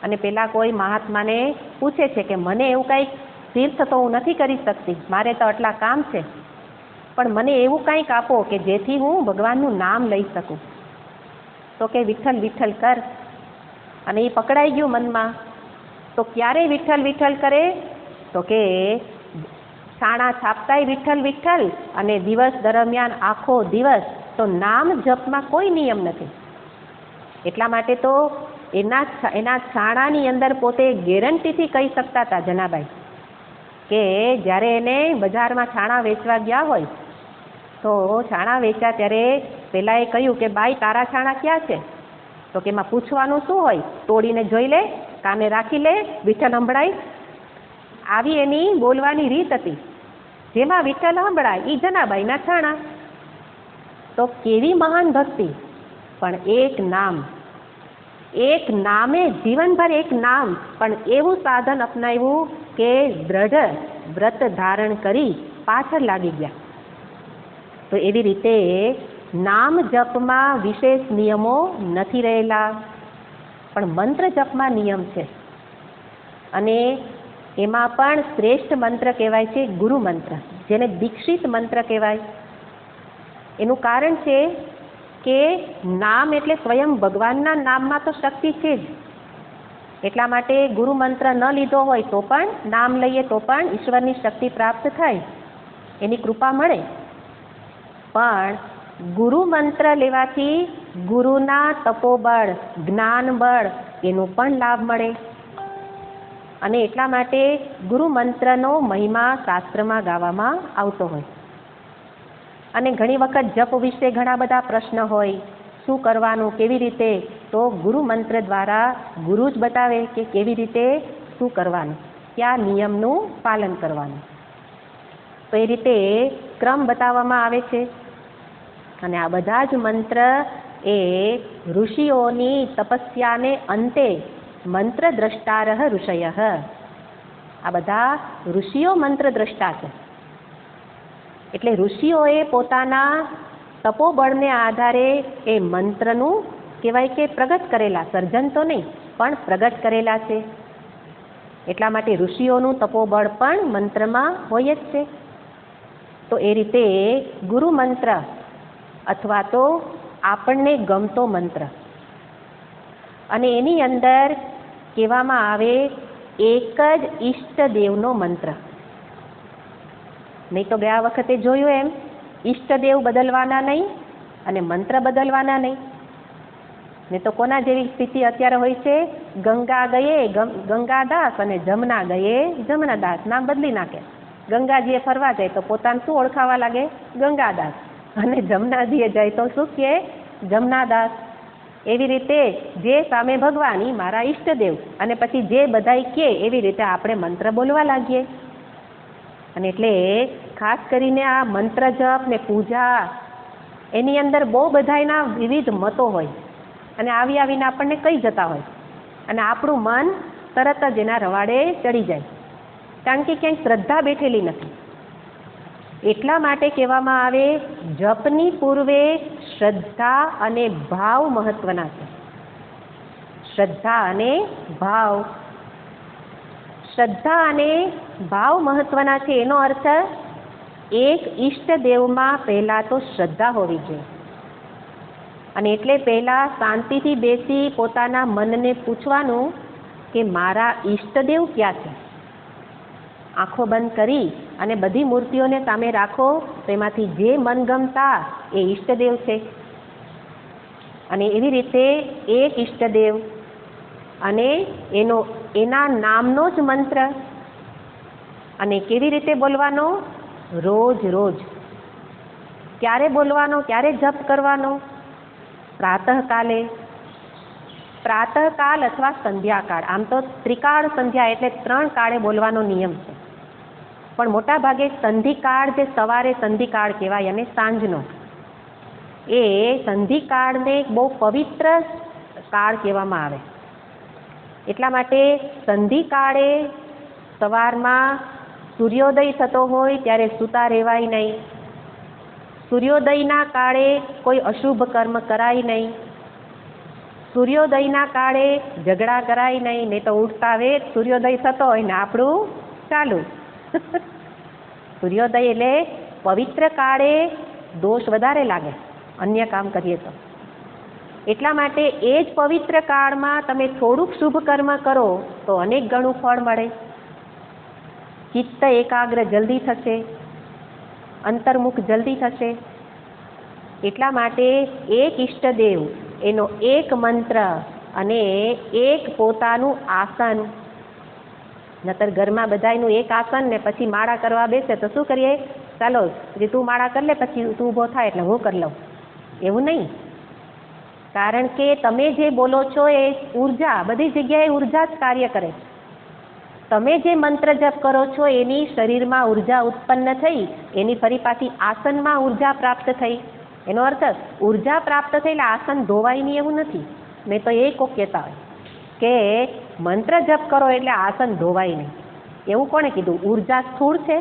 Speaker 1: અને પેલા કોઈ મહાત્માને પૂછે છે કે મને એવું કંઈક તીર્થ તો હું નથી કરી શકતી, મારે તો આટલા કામ છે, પણ મને એવું કંઈક આપો કે જેથી હું ભગવાનનું નામ લઈ શકું. તો કે વિઠ્ઠલ વિઠ્ઠલ કર. અને એ પકડાઈ ગયું મનમાં. તો ક્યારે વિઠ્ઠલ વિઠ્ઠલ કરે? તો કે છાણા છાપતાય વિઠ્ઠલ વિઠ્ઠલ, અને દિવસ દરમિયાન આખો દિવસ. તો નામ જપમાં કોઈ નિયમ નથી. એટલા માટે તો એના છાણાની અંદર પોતે ગેરંટીથી કહી શકતા હતા જનાબાઈ, કે જ્યારે એને બજારમાં છાણા વેચવા ગયા હોય, તો છાણા વેચ્યા ત્યારે પેલા એ કહ્યું કે બાઈ તારા છાણા ક્યાં છે? તો કે એમાં પૂછવાનું શું હોય, તોડીને જોઈ લે, કાને રાખી લે, વિઠ્ઠલ સંભળાય. આવી એની બોલવાની રીત હતી. જેમાં વિઠ્ઠલ સંભળાય એ જનાબાઈના છાણા. તો કેવી મહાન ભક્તિ! પણ એક નામ, એક નામે જીવનભર એક નામ, પણ એવું સાધન અપનાવ્યું કે દ્રઢ વ્રત ધારણ કરી પાછળ લાગી ગયા. તો એવી રીતે નામ જપમાં વિશેષ નિયમો નથી રહેલા, પણ મંત્ર જપમાં નિયમ છે. અને એમાં પણ શ્રેષ્ઠ મંત્ર કહેવાય છે ગુરુ મંત્ર, જેને દીક્ષિત મંત્ર કહેવાય. એનું કારણ છે કે નામ એટલે સ્વયં ભગવાનના નામમાં તો શક્તિ છે જ. એટલા માટે ગુરુ મંત્ર ન લીધો હોય તો પણ નામ લઈએ તો પણ ઈશ્વરની શક્તિ પ્રાપ્ત થાય, એની કૃપા મળે. પણ ગુરુ મંત્ર લેવાથી ગુરુના તપોબળ, જ્ઞાન બળ એનો પણ લાભ મળે. અને એટલા માટે ગુરુ મંત્રનો મહિમા શાસ્ત્રમાં ગાવામાં આવતો હોય. અને ઘણી વખત જપ વિશે ઘણા બધા પ્રશ્ન હોય, શું કરવાનું, કેવી રીતે, તો ગુરુ મંત્ર દ્વારા ગુરુ જ બતાવે કે કેવી રીતે શું કરવાનું, કયા નિયમનું પાલન કરવાનું. તો એ રીતે ક્રમ બતાવવામાં આવે છે. અને આ બધા જ મંત્ર એ ઋષિઓની તપસ્યાને અંતે મંત્ર દ્રષ્ટારહ ઋષય, આ બધા ઋષિઓ મંત્ર દ્રષ્ટા છે. એટલે ઋષિઓએ પોતાના તપોબળને આધારે એ મંત્રનું કહેવાય કે પ્રગટ કરેલા, સર્જન તો નહીં પણ પ્રગટ કરેલા છે. એટલા માટે ઋષિઓનું તપોબળ પણ મંત્રમાં હોય જ છે. તો એ રીતે ગુરુ મંત્ર અથવા તો આપણને ગમતો મંત્ર, અને એની અંદર કહેવામાં આવે એક જ ઈષ્ટદેવનો મંત્ર. નહીં તો ગયા વખતે જોયું એમ, ઈષ્ટદેવ બદલવાના નહીં અને મંત્ર બદલવાના નહીં. નહીં તો કોના જેવી સ્થિતિ અત્યારે હોય છે, ગંગા ગયે ગંગાદાસ અને જમના ગયે જમનાદાસ, નામ બદલી નાખે. ગંગાજીએ ફરવા જાય તો પોતાને શું ઓળખાવા લાગે, ગંગાદાસ, અને જમનાજીએ જાય તો શું કહે, જમનાદાસ. એવી રીતે જે સામે ભગવાન મારા ઈષ્ટદેવ, અને પછી જે બધાય કહે એવી રીતે આપણે મંત્ર બોલવા લાગીએ. અને એટલે ખાસ કરીને આ મંત્ર જપ ને પૂજા એની અંદર બહુ બધાયના વિવિધ મતો હોય, અને આવીને આપણને કહી જતા હોય, અને આપણું મન તરત જ એના રવાડે ચડી જાય, કારણ કે ક્યાંય શ્રદ્ધા બેઠેલી નથી. એટલા માટે કહેવામાં આવે જપની પૂર્વે શ્રદ્ધા અને ભાવ મહત્વના છે. શ્રદ્ધા અને ભાવ, શ્રદ્ધા અને ભાવ મહત્વના છે. એનો અર્થ એક ઈષ્ટદેવમાં પહેલાં તો શ્રદ્ધા હોવી જોઈએ. અને એટલે પહેલાં શાંતિથી બેસી પોતાના મનને પૂછવાનું કે મારા ઈષ્ટદેવ ક્યાં છે. આંખો બંધ કરી અને બધી મૂર્તિઓને સામે રાખો, તો એમાંથી જે મનગમતા એ ઈષ્ટદેવ છે. અને એવી રીતે એક ઈષ્ટદેવ અને એના નામનો જ મંત્ર. અને કેવી રીતે બોલવાનો, રોજ રોજ. ક્યારે બોલવાનો, ક્યારે જપ કરવાનો, પ્રાતઃકાલે, પ્રાતઃકાલ અથવા સંધ્યાકાળ. આમ તો ત્રિકાળ સંધ્યા એટલે 3 કાળે બોલવાનો નિયમ છે, પણ મોટા ભાગે સંધિકાળ, જે સવારે સંધિકાળ કહેવાય, અને સાંજનો, એ સંધિકાળને બહુ પવિત્ર કાળ કહેવામાં આવે. એટલા માટે સંધિકાળે સવારમાં સૂર્યોદય થતો હોય ત્યારે સૂતા રહેવાય નહીં. સૂર્યોદયના કાળે કોઈ અશુભ કર્મ કરાય નહીં. સૂર્યોદયના કાળે ઝઘડા કરાય નહીં, નહીં તો ઉઠતા વેત સૂર્યોદય થતો હોય ને આપણું ચાલુ. સૂર્યોદય એટલે પવિત્ર કાળે દોષ વધારે લાગે અન્ય કામ કરીએ તો. એટલા માટે એ જ પવિત્ર કાળમાં તમે થોડુંક શુભ કર્મ કરો તો અનેક ગણું ફળ મળે. ચિત્ત એકાગ્ર જલ્દી થશે, અંતર્મુખ જલ્દી થશે. એટલા માટે એક ઈષ્ટદેવ, એનો એક મંત્ર અને એક પોતાનું આસન. નતર ઘરમાં બધાયનું એક આસન ને પછી માળા કરવા બેસે તો શું કરીએ, ચાલો જે તું માળા કરી લે, પછી તું ઊભો થાય એટલે હું કરી લઉં. એવું નહીં, કારણ કે તમે જે બોલો છો એ ઉર્જા, બધી જગ્યાએ ઉર્જા જ કાર્ય કરે. તમે જે મંત્ર જપ કરો છો એની શરીરમાં ઉર્જા ઉત્પન્ન થઈ, એની ફરી પાછી આસનમાં ઉર્જા પ્રાપ્ત થઈ. એનો અર્થ ઉર્જા પ્રાપ્ત થઈ એટલે આસન ધોવાય નહીં એવું નથી. મેં તો એ કોક કહેતા હોય કે મંત્ર જપ કરો એટલે આસન ધોવાય નહીં. એવું કોણે કીધું? ઉર્જા સ્થૂળ છે,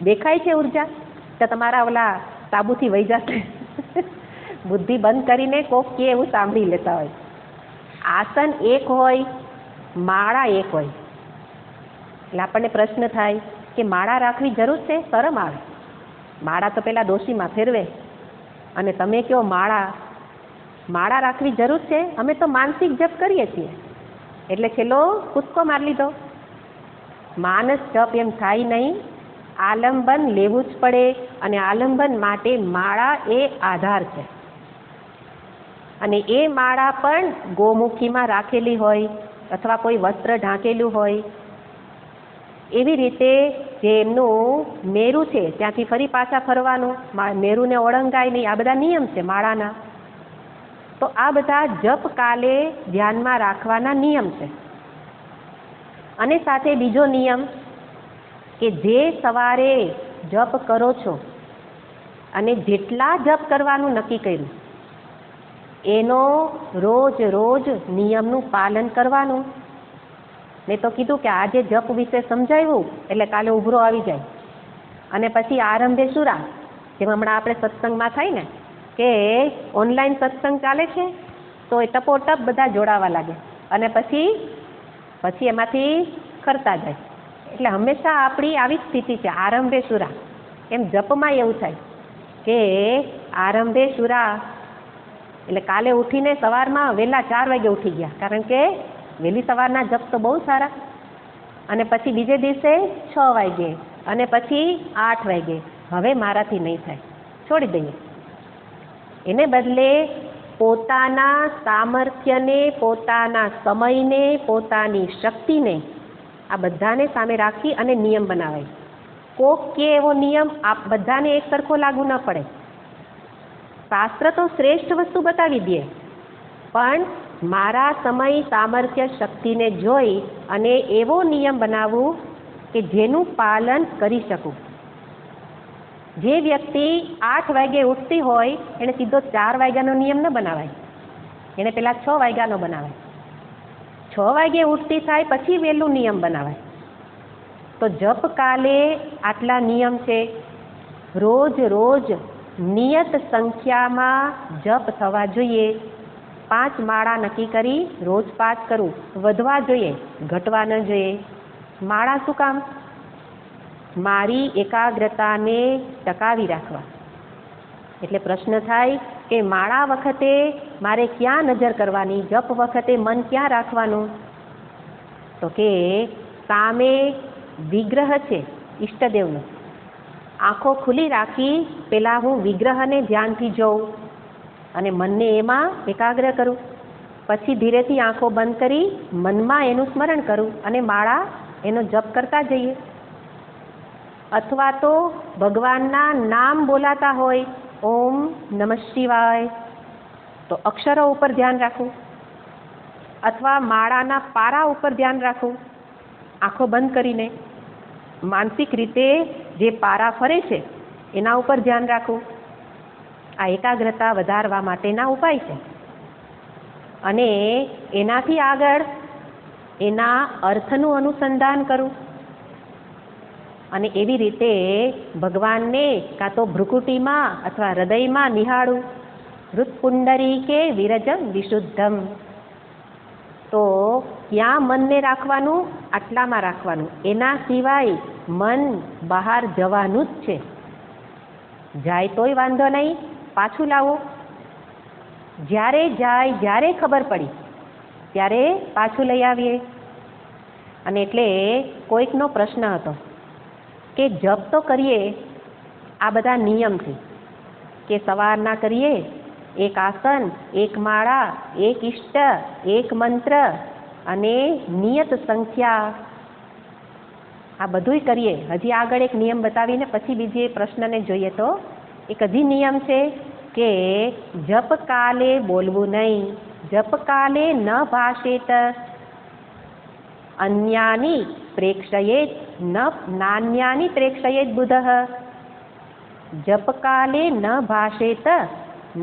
Speaker 1: દેખાય છે ઉર્જા, તો તમારા ઓલા સાબુથી વહી જશે. બુદ્ધિ બંધ કરીને કોક કે એવું સાંભળી લેતા હોય. આસન એક હોય, માળા એક હોય. એટલે આપણને પ્રશ્ન થાય કે માળા રાખવી જરૂર છે? શરમ આવે. માળા તો પેલા ડોશીમાં ફેરવે, અને તમે કહો માળા રાખવી જરૂર છે? અમે તો માનસિક જપ કરીએ છીએ. એટલે છેલ્લો કૂદકો મારી લીધો. માનસ જપ એમ થાય નહીં, આલંબન લેવું જ પડે, અને આલંબન માટે માળા એ આધાર છે. અને એ માળા પણ ગોમુખીમાં રાખેલી હોય અથવા કોઈ વસ્ત્ર ઢાંકેલું હોય. એવી રીતે જે એમનું મેરું છે ત્યાંથી ફરી પાછા ફરવાનું, મેરુને ઓળંગાય નહીં, આ બધા નિયમ છે માળાના. તો આ બધા જપ કાલે ધ્યાનમાં રાખવાના નિયમ છે. અને સાથે બીજો નિયમ કે જે સવારે જપ કરો છો અને જેટલા જપ કરવાનું નક્કી કર્યું એનો રોજ રોજ નિયમનું પાલન કરવાનું. મેં તો કીધું કે આજે જપ વિશે સમજાવ્યું એટલે કાલે ઉભરો આવી જાય. અને પછી આરંભે સુરા, જેમ હમણાં આપણે સત્સંગમાં થાય ને કે ઓનલાઈન સત્સંગ ચાલે છે તો એ ટપોટપ બધા જોડાવા લાગે અને પછી એમાંથી કરતા જાય. એટલે હંમેશા આપણી આવી જ સ્થિતિ છે, આરંભે સુરા. એમ જપમાં એવું થાય કે આરંભે સુરા એટલે કાલે ઉઠીને સવારમાં વહેલા 4 વાગે ઉઠી ગયા, કારણ કે વહેલી સવારના જપ તો બહુ સારા. અને પછી બીજે દિવસે 6 વાગે અને પછી 8 વાગે. હવે મારાથી નહીં થાય, છોડી દઈએ. એને બદલે પોતાના સામર્થ્યને, પોતાના સમયને, પોતાની શક્તિને આ બધાને સામે રાખી અને નિયમ બનાવાય. કોક કે એવો નિયમ આ બધાને એક સરખો લાગુ ન પડે. શાસ્ત્ર તો શ્રેષ્ઠ વસ્તુ બતાવી દે, પણ મારા સમય, સામર્થ્ય, શક્તિને જોઈ અને એવો નિયમ બનાવવું કે જેનું પાલન કરી શકું. જે વ્યક્તિ 8 વાગે ઉઠતી હોય એને સીધો 4 વાગ્યાનો નિયમ ન બનાવાય, એને પેલા 6 વાગ્યાનો બનાવાય. 6 વાગે ઉઠતી થાય પછી વહેલું નિયમ બનાવાય. તો જપ કાલે આટલા નિયમ છે. રોજ રોજ નિયત સંખ્યામાં જપ થવા જોઈએ. 5 માળા નક્કી કરી રોજ 5 કરવું, વધવા જોઈએ, ઘટવા ન જોઈએ. માળા શું કામ? મારી એકાગ્રતાને ટકાવી રાખવા. એટલે પ્રશ્ન થાય કે માળા વખતે મારે ક્યાં નજર કરવાની, જપ વખતે મન ક્યાં રાખવાનું? તો કે સામે વિગ્રહ છે ઈષ્ટદેવનો, આંખો ખુલ્લી રાખી પેલા હું વિગ્રહને ધ્યાનથી જોઉં અને મનને એમાં એકાગ્ર કરું. પછી ધીરેથી આંખો બંધ કરી મનમાં એનું સ્મરણ કરું અને માળા એનો જપ કરતા જઈએ. અથવા તો ભગવાનના નામ બોલાતા હોય, ઓમ નમઃ શિવાય, તો અક્ષરો ઉપર ધ્યાન રાખવું. અથવા માળાના પારા ઉપર ધ્યાન રાખવું, આંખો બંધ કરીને માનસિક રીતે જે પારા ફરે છે એના ઉપર ધ્યાન રાખવું. આ એકાગ્રતા વધારવા માટેના ઉપાય છે. અને એનાથી આગળ એના અર્થનું અનુસંધાન કરું અને એવી રીતે ભગવાનને કાં તો ભ્રુકુટીમાં અથવા હૃદયમાં નિહાળું. હૃત્પુંડરીકે વિરજમ વિશુદ્ધમ. તો ક્યાં મનને રાખવાનું? આટલામાં રાખવાનું. એના સિવાય મન બહાર જવાનું જ છે. જાય તોય વાંધો નહીં, પાછું લાવો. જ્યારે જાય, જ્યારે ખબર પડી ત્યારે પાછું લઈ આવીએ. અને એટલે કોઈકનો પ્રશ્ન હતો કે જપ તો કરીએ આ બધા નિયમથી, કે સવારના કરીએ 1 આસન, 1 માળા, 1 ઇષ્ટ, 1 મંત્ર અને નિયત સંખ્યા, આ બધુંય કરીએ. હજી આગળ એક નિયમ બતાવીને પછી બીજી પ્રશ્નને જોઈએ. તો એક હજી નિયમ છે કે જપ કાલે બોલવું નહીં. જપ કાલે ન ભાષેત અન્યાની પ્રેક્ષયેત ન નાન્યાની પ્રેક્ષયેત બુધઃ. જપ કાલે ન ભાષેત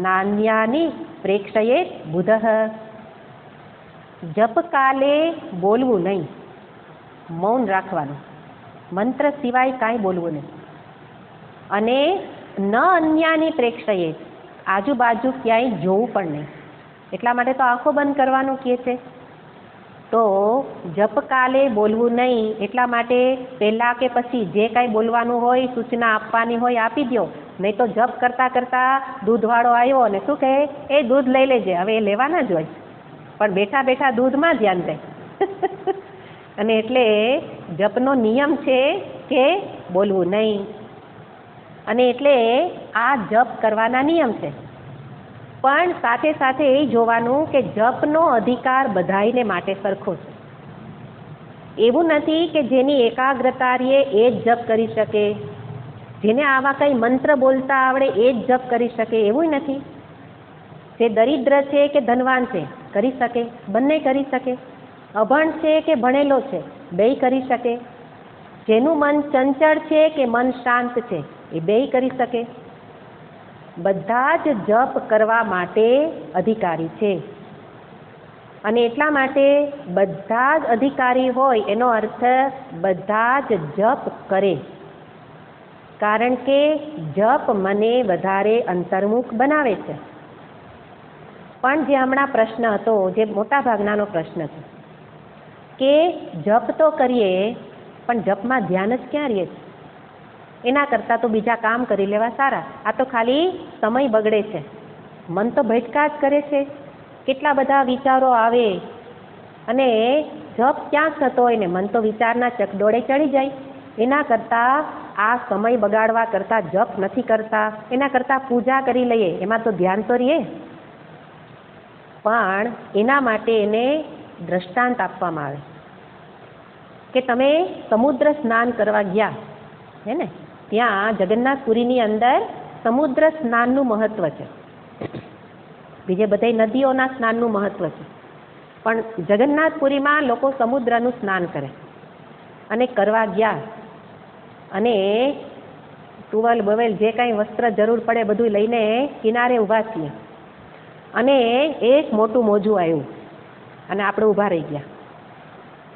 Speaker 1: નાન્યાની પ્રેક્ષયેત બુધઃ. જપ કાલે બોલવું નહીં, મૌન રાખવાનું, મંત્ર સિવાય કાંઈ બોલવું નહીં. અને ન અન્યાની પ્રેક્ષયેત, આજુબાજુ ક્યાંય જોવું પણ નહીં. એટલા માટે તો આંખો બંધ કરવાનું કહે છે. તો જપ કાલે બોલવું નહીં, એટલા માટે પહેલાં કે પછી જે કાંઈ બોલવાનું હોય, સૂચના આપવાની હોય આપી દો. નહીં તો જપ કરતાં કરતાં દૂધવાળો આવ્યો અને શું કહે, એ દૂધ લઈ લેજે. હવે એ લેવાના જ હોય, પણ બેઠા બેઠા દૂધમાં ધ્યાન રહે. અને એટલે જપનો નિયમ છે કે બોલવું નહીં. અને એટલે આ જપ કરવાના નિયમ છે. પણ સાથે સાથે એ જોવાનું કે જપનો અધિકાર બધાયને માટે સરખો છે. એવું નથી કે જેની એકાગ્રતા રહે એ જ જપ કરી શકે, જેને આવા કંઈ મંત્ર બોલતા આવડે એ જ જપ કરી શકે, એવું નથી. જે દરિદ્ર છે કે ધનવાન છે કરી શકે, બંને કરી શકે. અભણ છે કે ભણેલો છે બેય કરી શકે. જેનું મન ચંચળ છે કે મન શાંત છે એ બેય કરી શકે. બધા જ જપ કરવા માટે અધિકારી છે. અને એટલા માટે બધા જ અધિકારી હોય એનો અર્થ બધા જ જપ કરે, કારણ કે જપ મને વધારે અંતર્મુખ બનાવે છે. પણ જે હમણાં પ્રશ્ન હતો, જે મોટાભાગનાનો પ્રશ્ન છે કે જપ તો કરીએ પણ જપમાં ધ્યાન જ ક્યાં રહે છે? એના કરતાં તો બીજા કામ કરી લેવા સારા. આ તો ખાલી સમય બગડે છે, મન તો ભટકા જ કરે છે. કેટલા બધા વિચારો આવે અને જપ ક્યાં થતો હોય ને મન તો વિચારના ચકડોળે ચડી જાય. એના કરતાં આ સમય બગાડવા કરતાં જપ નથી કરતા, એના કરતાં પૂજા કરી લઈએ, એમાં તો ધ્યાન તો રહે. પણ એના માટે એને દ્રષ્ટાંત આપવામાં આવે કે તમે સમુદ્ર સ્નાન કરવા ગયા હે ને, ત્યાં જગન્નાથપુરીની અંદર સમુદ્ર સ્નાનનું મહત્વ છે. બીજે બધે નદીઓના સ્નાનનું મહત્વ છે, પણ જગન્નાથપુરીમાં લોકો સમુદ્રનું સ્નાન કરે. અને કરવા ગયા અને ટુવેલ બવેલ જે કાંઈ વસ્ત્ર જરૂર પડે બધું લઈને કિનારે ઊભા છીએ અને એક મોટું મોજું આવ્યું અને આપણે ઊભા રહી ગયા.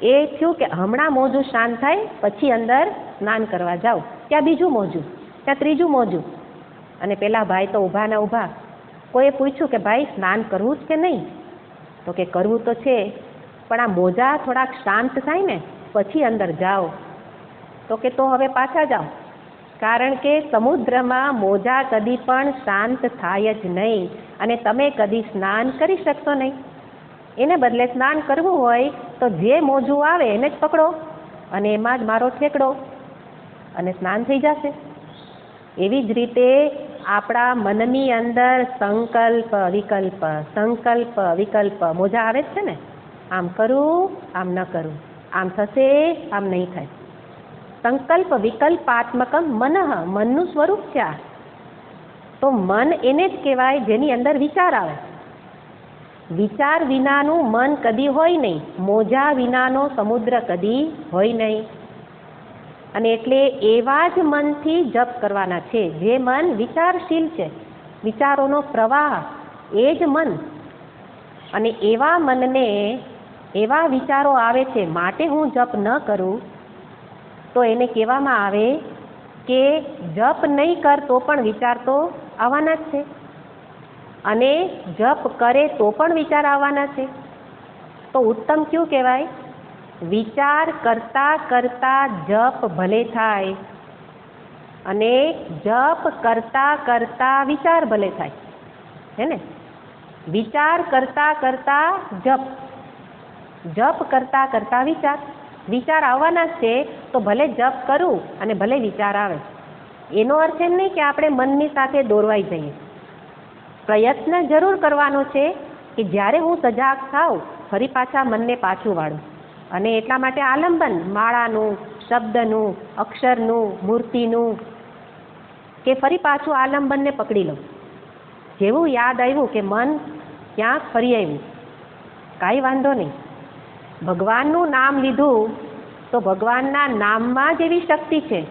Speaker 1: એ થયું કે હમણાં મોજું શાંત થાય પછી અંદર સ્નાન કરવા જાઓ. ત્યાં બીજું મોજું, ત્યાં ત્રીજું મોજું, અને પેલા ભાઈ તો ઊભા ને ઊભા. કોઈએ પૂછ્યું કે ભાઈ સ્નાન કરવું જ કે નહીં? તો કે કરવું તો છે, પણ આ મોજા થોડાક શાંત થાય ને પછી અંદર જાઓ. તો કે તો હવે પાછા જાઓ, કારણ કે સમુદ્રમાં મોજા કદી પણ શાંત થાય જ નહીં અને તમે કદી સ્નાન કરી શકશો નહીં. એને બદલે સ્નાન કરવું હોય તો જે મોજું આવે એને જ પકડો અને એમાં જ મારો ઠેકડો અને સ્નાન થઈ જશે. એવી જ રીતે આપણા મનની અંદર સંકલ્પ વિકલ્પ મોજા આવે જ છે ને, આમ કરું આમ ન કરું, આમ થશે આમ નહીં થાય. સંકલ્પ વિકલ્પાત્મકમ મનઃ, મનનું સ્વરૂપ છે આ. તો મન એને જ કહેવાય જેની અંદર વિચાર આવે. વિચાર વિનાનું મન કદી હોય નહીં, મોજા વિનાનો સમુદ્ર કદી હોય નહીં. અને એટલે એવા જ મનથી જપ કરવાના છે જે મન વિચારશીલ છે, વિચારોનો પ્રવાહ એ જ મન. અને એવા મનને એવા વિચારો આવે છે માટે હું જપ ન કરું, તો એને કહેવામાં આવે કે જપ નહીં કર તો પણ વિચાર તો આવવાના જ છે, અને જપ કરે તો પણ વિચાર આવવાના છે. તો ઉત્તમ કયું કહેવાય? વિચાર કરતા કરતા જપ ભલે થાય અને જપ કરતા કરતા વિચાર ભલે થાય, હે ને? વિચાર કરતા કરતા જપ, જપ કરતા કરતા વિચાર. વિચાર આવવાના જ છે તો ભલે જપ કરું અને ભલે વિચાર આવે. એનો અર્થ એમ નહીં કે આપણે મનની સાથે દોરવાઈ જઈએ. પ્રયત્ન જરૂર કરવાનો છે કે જ્યારે હું સજાગ થાઉં ફરી પાછા મનને પાછું વાળું. અને એટલા માટે આલંબન, માળાનું, શબ્દનું, અક્ષરનું, મૂર્તિનું, કે ફરી પાછું આલંબનને પકડી લઉં. જેવું યાદ આવ્યું કે મન ક્યાંક ફરી આવ્યું, કાંઈ વાંધો નહીં. ભગવાનનું નામ લીધું તો ભગવાનના નામમાં જ એવી શક્તિ છે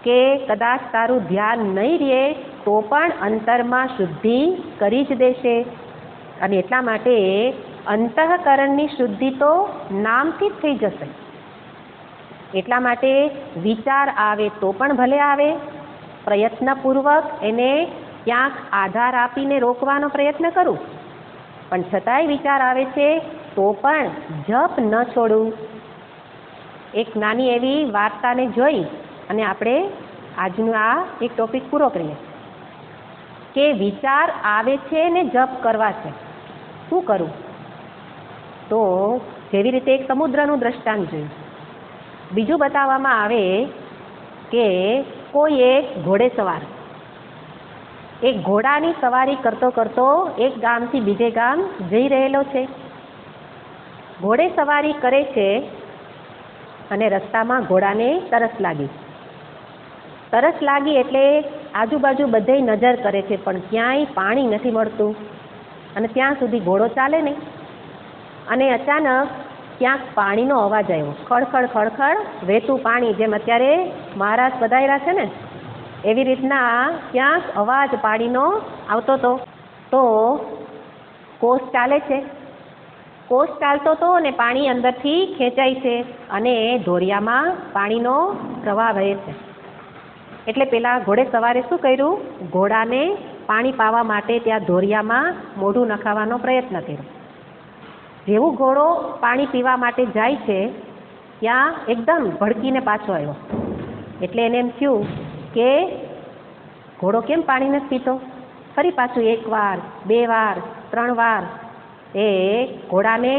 Speaker 1: કે કદાચ તારું ધ્યાન નહીં રહે તો પણ અંતરમાં શુદ્ધિ કરી જ દેશે. અને એટલા માટે અંતઃકરણની શુદ્ધિ તો નામથી જ થઈ જશે. એટલા માટે વિચાર આવે તો પણ ભલે આવે, પ્રયત્નપૂર્વક એને ક્યાંક આધાર આપીને રોકવાનો પ્રયત્ન કરું, પણ છતાંય વિચાર આવે છે તો પણ જપ ન છોડું. એક નાની એવી વાર્તાને જોઈ અને આપણે આજનો આ એક ટોપિક પૂરો કરીએ કે વિચાર આવે છે ને જપ કરવા છે, શું કરું? તો જેવી રીતે એક સમુદ્રનું દ્રષ્ટાંત જોયું. બીજું બતાવવામાં આવે કે કોઈ એક ઘોડેસવાર એક ઘોડાની સવારી કરતો કરતો એક ગામથી બીજે ગામ જઈ રહેલો છે. ઘોડે સવારી કરે છે અને રસ્તામાં ઘોડાને તરસ લાગી. તરસ લાગી એટલે આજુબાજુ બધે નજર કરે છે, પણ ક્યાંય પાણી નથી મળતું અને ત્યાં સુધી ઘોડો ચાલે નહીં. અને અચાનક ક્યાંક પાણીનો અવાજ આવ્યો. ખડખડ ખડખડ વહેતું પાણી, જેમ અત્યારે મહારાજ પધાર્યા છે ને એવી રીતના ક્યાંક અવાજ પાણીનો આવતો હતો. તો કોસ ચાલે છે. કોસ ચાલતો હતો અને પાણી અંદરથી ખેંચાય છે અને ધોરિયામાં પાણીનો પ્રવાહ વહે છે. એટલે પેલા ઘોડે સવારે શું કર્યું? ઘોડાને પાણી પાવા માટે ત્યાં ધોરિયામાં મોઢું નખાવાનો પ્રયત્ન કર્યો. જેવું ઘોડો પાણી પીવા માટે જાય છે ત્યાં એકદમ ભડકીને પાછો આવ્યો. એટલે એને એમ થયું કે ઘોડો કેમ પાણી નથી પીતો? ફરી પાછું 1 વાર, 2 વાર, 3 વાર એ ઘોડાને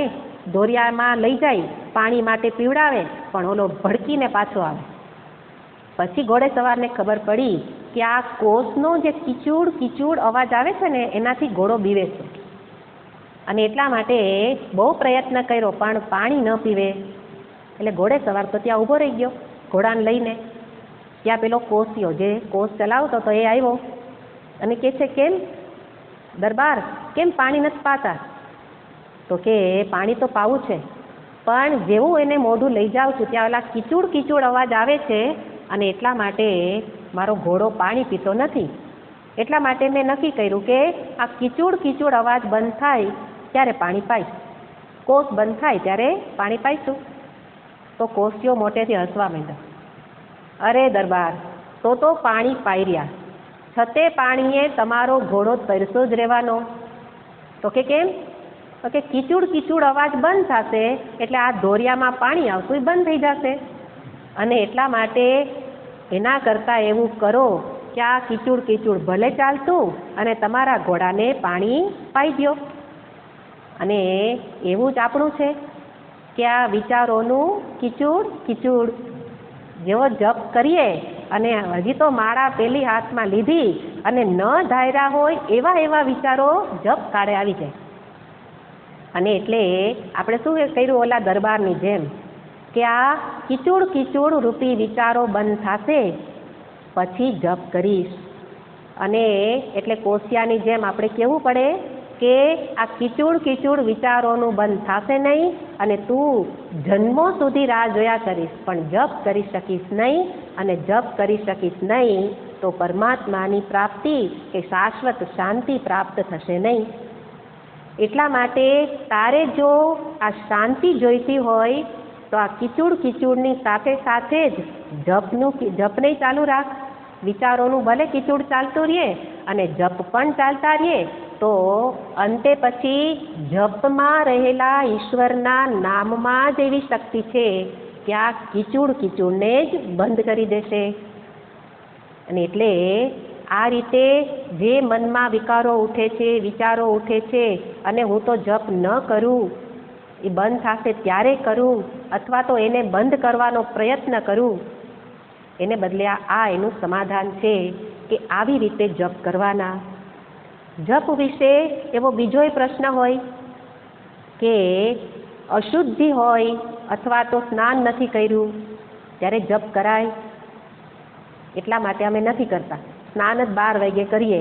Speaker 1: દોરિયામાં લઈ જાય, પાણી માટે પીવડાવે, પણ ઓલો ભડકીને પાછો આવે. પછી ઘોડે સવારને ખબર પડી કે આ કોસનો જે કીચૂડ કીચૂડ અવાજ આવે છે ને એનાથી ઘોડો બીવે છે. અને એટલા માટે બહુ પ્રયત્ન કર્યો પણ પાણી ન પીવે. એટલે ઘોડે સવાર તો ત્યાં ઊભો રહી ગયો ઘોડાને લઈને. ત્યાં પેલો કોસિયો જે કોસ ચલાવતો તો એ આવ્યો અને કહે છે, કેમ દરબાર, કેમ પાણી નથી પાતા? તો કે પાણી તો પાવું છે, પણ જેવું એને મોઢું લઈ જાઉં છું ત્યાં ઓલા કીચૂડ કીચૂડ અવાજ આવે છે અને એટલા માટે મારો ઘોડો પાણી પીતો નથી. એટલા માટે મેં નક્કી કર્યું કે આ કીચૂડ કીચૂડ અવાજ બંધ થાય ત્યારે પાણી પાઈશ, કોસ બંધ થાય ત્યારે પાણી પાઈશું. તો કોસિયો મોટેથી હસવા માંડ્યો. અરે દરબાર, તો પાણી પાઈ રહ્યા, છતે પાણીએ તમારો ઘોડો તરસો જ રહેવાનો. તો કે કેમ? તો કે કીચૂડ કીચૂડ અવાજ બંધ થશે એટલે આ ધોરિયામાં પાણી આવતું બંધ થઈ જશે. અને એટલા માટે એના કરતાં એવું કરો કે આ કીચૂડ કીચૂડ ભલે ચાલતું અને તમારા ઘોડાને પાણી પાઈ દો. અને એવું જ આપણું છે કે આ વિચારોનું કીચૂડ કીચૂડ જેવો જપ કરીએ અને હજી તો માળા પેલી હાથમાં લીધી અને ન ધાર્યા હોય એવા એવા વિચારો જપ કાઢે આવી જાય. અને એટલે આપણે શું કર્યું ઓલા દરબારની જેમ કે આ કીચૂડ કીચૂડ રૂપી વિચારો બંધ થશે પછી જપ કરીશ. અને એટલે કોસિયાની જેમ આપણે કહેવું પડે કે આ કીચૂડ કીચૂડ વિચારોનું બંધ થશે નહીં અને તું જન્મો સુધી રાહ જોયા કરીશ પણ જપ કરી શકીશ નહીં. અને જપ કરી શકીશ નહીં તો પરમાત્માની પ્રાપ્તિ કે શાશ્વત શાંતિ પ્રાપ્ત થશે નહીં. એટલા માટે તારે જો આ શાંતિ જોઈતી હોય તો આ કીચૂડ કીચૂડની સાથે સાથે જ જપને ચાલુ રાખ. વિચારોનું ભલે કીચૂડ ચાલતું રહે અને જપ પણ ચાલતા રહે તો અંતે પછી જપમાં રહેલા ઈશ્વરના નામમાં જ એવી શક્તિ છે કે આ કીચૂડ કીચૂડને જ બંધ કરી દેશે. અને એટલે આ રીતે જે મનમાં વિકારો ઉઠે છે, વિચારો ઉઠે છે અને હું તો જપ ન કરું, એ બંધ થશે ત્યારે કરું અથવા તો એને બંધ કરવાનો પ્રયત્ન કરું, એને બદલે આ એનું સમાધાન છે કે આવી રીતે જપ કરવાના. જપ વિશે એવો બીજોય પ્રશ્ન હોય કે અશુદ્ધિ હોય અથવા તો સ્નાન નથી કર્યું ત્યારે જપ કરાય? એટલા માટે અમે નથી કરતા. સ્નાન જ 12 વાગે કરીએ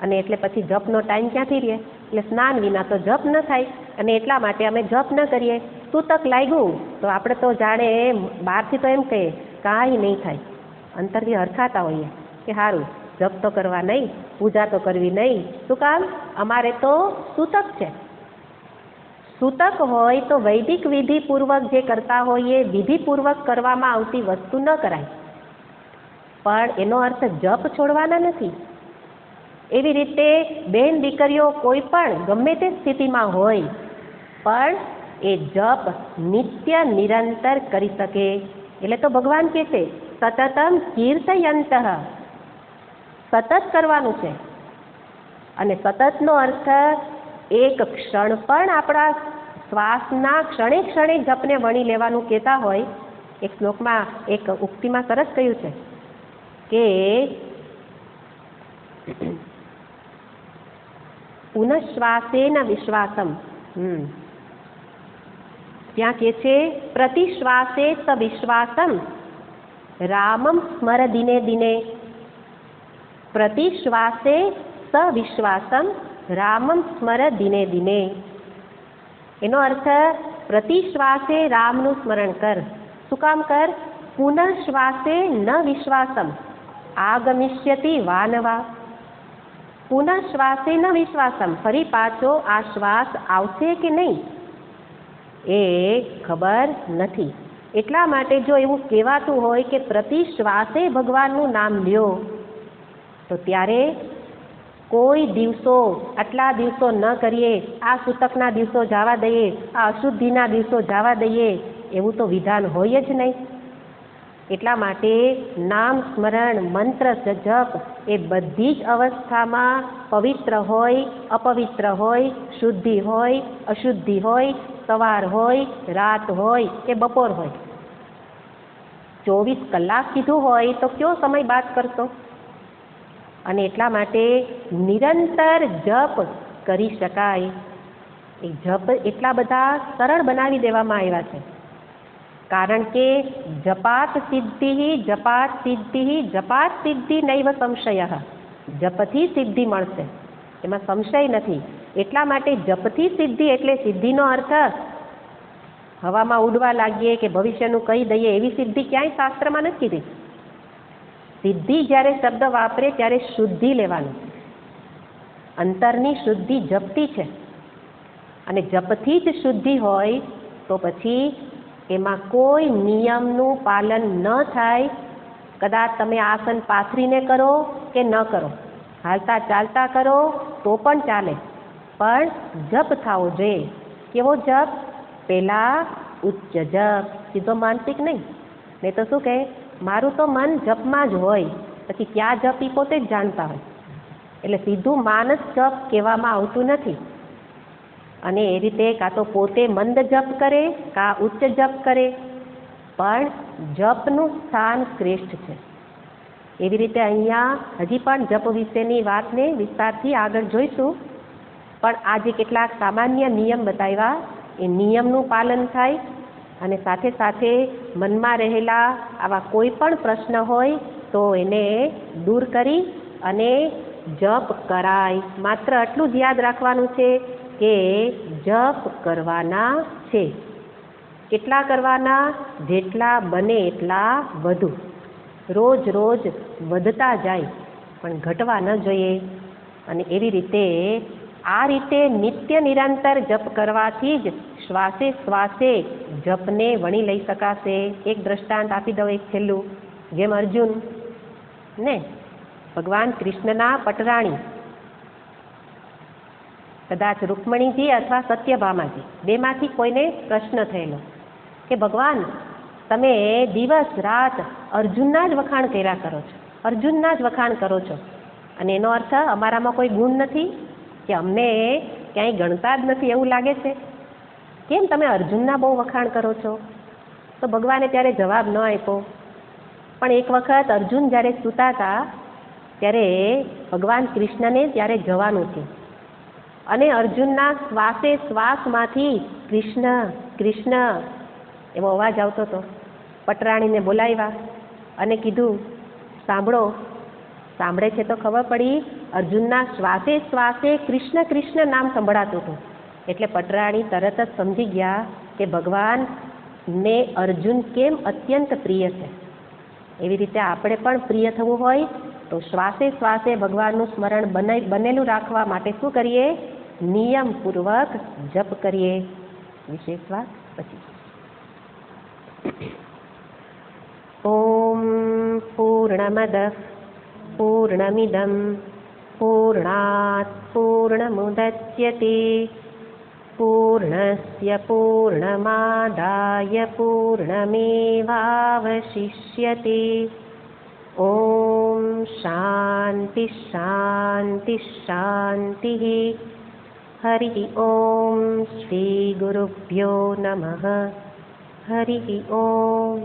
Speaker 1: અને એટલે પછી જપનો ટાઈમ ક્યાંથી રહે? એટલે સ્નાન વિના તો જપ ન થાય અને એટલા માટે અમે જપ ન કરીએ. સૂતક લાગ્યું તો આપણે તો જાણે બહારથી તો એમ કહીએ કાંઈ નહીં થાય, અંતરથી હરખાતા હોઈએ કે સારું જપ તો કરવા નહીં, પૂજા તો કરવી નહીં. શું કામ? અમારે તો સૂતક છે. સૂતક હોય તો વૈદિક વિધિપૂર્વક જે કરતા હોઈએ વિધિપૂર્વક કરવામાં આવતી વસ્તુ ન કરાય, પણ એનો અર્થ જપ છોડવાના નથી. એવી રીતે બેન દીકરીઓ કોઈ પણ ગમે તે સ્થિતિમાં હોય પણ એ જપ નિત્ય નિરંતર કરી શકે. એટલે તો ભગવાન કહે છે સતતમ કીર્તયંતઃ, સતત કરવાનું છે. અને સતતનો અર્થ એક ક્ષણ પણ આપણા શ્વાસના ક્ષણે ક્ષણે જપને વણી લેવાનું કહેતા હોય. એક શ્લોકમાં એક ઉક્તિમાં સરસ કહ્યું છે કે પુનઃશ્વાસેન વિશ્વાસમ. ત્યાં કહે છે પ્રતિશ્વાસે સ વિશ્વાસમ રામમ સ્મર દિને દિને. પ્રતિશ્વાસે સ વિશ્વાસમ રામમ સ્મર દિને દિને. એનો અર્થ પ્રતિશ્વાસે રામનું સ્મરણ કર. શું કામ કર? પુનઃશ્વાસે ન વિશ્વાસમ આગમિષ્યતિ વાનવા. પુનઃશ્વાસે ન વિશ્વાસમ, ફરી પાછો આ શ્વાસ આવશે કે નહીં એ ખબર નથી. એટલા માટે જો એવું કહેવાતું હોય કે પ્રતિ શ્વાસે ભગવાનનું નામ લ્યો, તો ત્યારે કોઈ દિવસો આટલા દિવસો ન કરીએ, આ સૂતકના દિવસો જવા દઈએ, આ અશુદ્ધિના દિવસો જવા દઈએ, એવું તો વિધાન હોય જ નહીં. એટલા માટે નામ સ્મરણ, મંત્ર જપ એ બધી જ અવસ્થામાં પવિત્ર હોય, અપવિત્ર હોય, શુદ્ધિ હોય, અશુદ્ધિ હોય, સવાર હોય, રાત હોય કે બપોર હોય, 24 કલાક કીધું હોય તો કયો સમય બાદ કરશો? અને એટલા માટે નિરંતર જપ કરી શકાય. એ જપ એટલા બધા સરળ બનાવી દેવામાં આવ્યા છે, કારણ કે જપાત સિદ્ધિ જપાત સિદ્ધિ જપાત સિદ્ધિ નૈવ સંશય. જપથી સિદ્ધિ મળશે, એમાં સંશય નથી. એટલા માટે જપથી સિદ્ધિ એટલે સિદ્ધિનો અર્થ હવામાં ઉડવા લાગીએ કે ભવિષ્યનું કહી દઈએ એવી સિદ્ધિ ક્યાંય શાસ્ત્રમાં નથી કીધી. સિદ્ધિ જ્યારે શબ્દ વાપરે ત્યારે શુદ્ધિ લેવાનું. અંતરની શુદ્ધિ જપથી છે, અને જપથી જ શુદ્ધિ હોય તો પછી એમાં કોઈ નિયમનું પાલન ન થાય. કદાચ તમે આસન પાથરીને કરો કે ન કરો, હાલતા ચાલતા કરો તો પણ ચાલે, પણ જપ થવો જોઈએ. કેવો જપ? પહેલાં ઉચ્ચ જપ, સીધો માનસિક નહીં. નહીં તો શું કહે, મારું તો મન જપમાં જ હોય, પછી ક્યાં જપ એ પોતે જ જાણતા હોય. એટલે સીધું માનસ જપ કહેવામાં આવતું નથી. અને એ રીતે કાં તો પોતે મંદ જપ કરે કાં ઉચ્ચ જપ કરે, પણ જપનું સ્થાન શ્રેષ્ઠ છે. એવી રીતે અહીંયા હજી પણ જપ વિશેની વાતને વિસ્તારથી આગળ જોઈશું. પણ આજે કેટલાક સામાન્ય નિયમ બતાવ્યા, એ નિયમનું પાલન થાય, અને સાથે સાથે મનમાં રહેલા આવા કોઈ પણ પ્રશ્ન હોય તો એને દૂર કરી અને જપ કરાય. માત્ર આટલું જ યાદ રાખવાનું છે કે જપ કરવાના છે. કેટલા કરવાના? જેટલા બને એટલા વધુ. રોજ રોજ વધતા જાય, પણ ઘટવા ન જોઈએ. અને એવી રીતે આ રીતે નિત્ય નિરંતર જપ કરવાથી જ શ્વાસે શ્વાસે જપને વણી લઈ શકાશે. એક દ્રષ્ટાંત આપી દઉં, એક છેલ્લું. જેમ અર્જુન ને ભગવાન કૃષ્ણના પટરાણી, કદાચ રૂકમણીજી અથવા સત્યભામાજી, બેમાંથી કોઈને પ્રશ્ન થયેલો કે ભગવાન તમે દિવસ રાત અર્જુનના જ વખાણ કર્યા કરો છો, અર્જુનના જ વખાણ કરો છો, અને એનો અર્થ અમારામાં કોઈ ગુણ નથી કે અમને ક્યાંય ગણતા જ નથી એવું લાગે છે? કેમ તમે અર્જુનના બહુ વખાણ કરો છો? તો ભગવાને ત્યારે જવાબ ન આપ્યો. પણ એક વખત અર્જુન જ્યારે સૂતા હતા ત્યારે ભગવાન કૃષ્ણને ત્યારે જવાનું છે, અને અર્જુનના શ્વાસે શ્વાસમાંથી કૃષ્ણ કૃષ્ણ એવો અવાજ આવતો હતો. પટરાણીને બોલાવ્યા અને કીધું સાંભળો. સાંભળે છે તો ખબર પડી અર્જુનના શ્વાસે શ્વાસે કૃષ્ણ કૃષ્ણ નામ સંભળાતું હતું. એટલે પટરાણી તરત જ સમજી ગયા કે ભગવાનને અર્જુન કેમ અત્યંત પ્રિય છે. એવી રીતે આપણે પણ પ્રિય થવું હોય તો શ્વાસે શ્વાસે ભગવાનનું સ્મરણ બનેલું રાખવા માટે શું કરીએ? નિયમપૂર્વક જપ કરીએ. વિશેષ વાત પછી. ઓમ પૂર્ણમદ પૂર્ણમિદં પૂર્ણાત પૂર્ણમુદચ્યતે પૂર્ણસ્ય પૂર્ણમાદાય પૂર્ણમેવાવશિષ્યતે. ઓમ શાંતિ શાંતિ શાંતિ. હરિ ઓમ શ્રી ગુરુભ્યો નમઃ. હરિ ઓમ.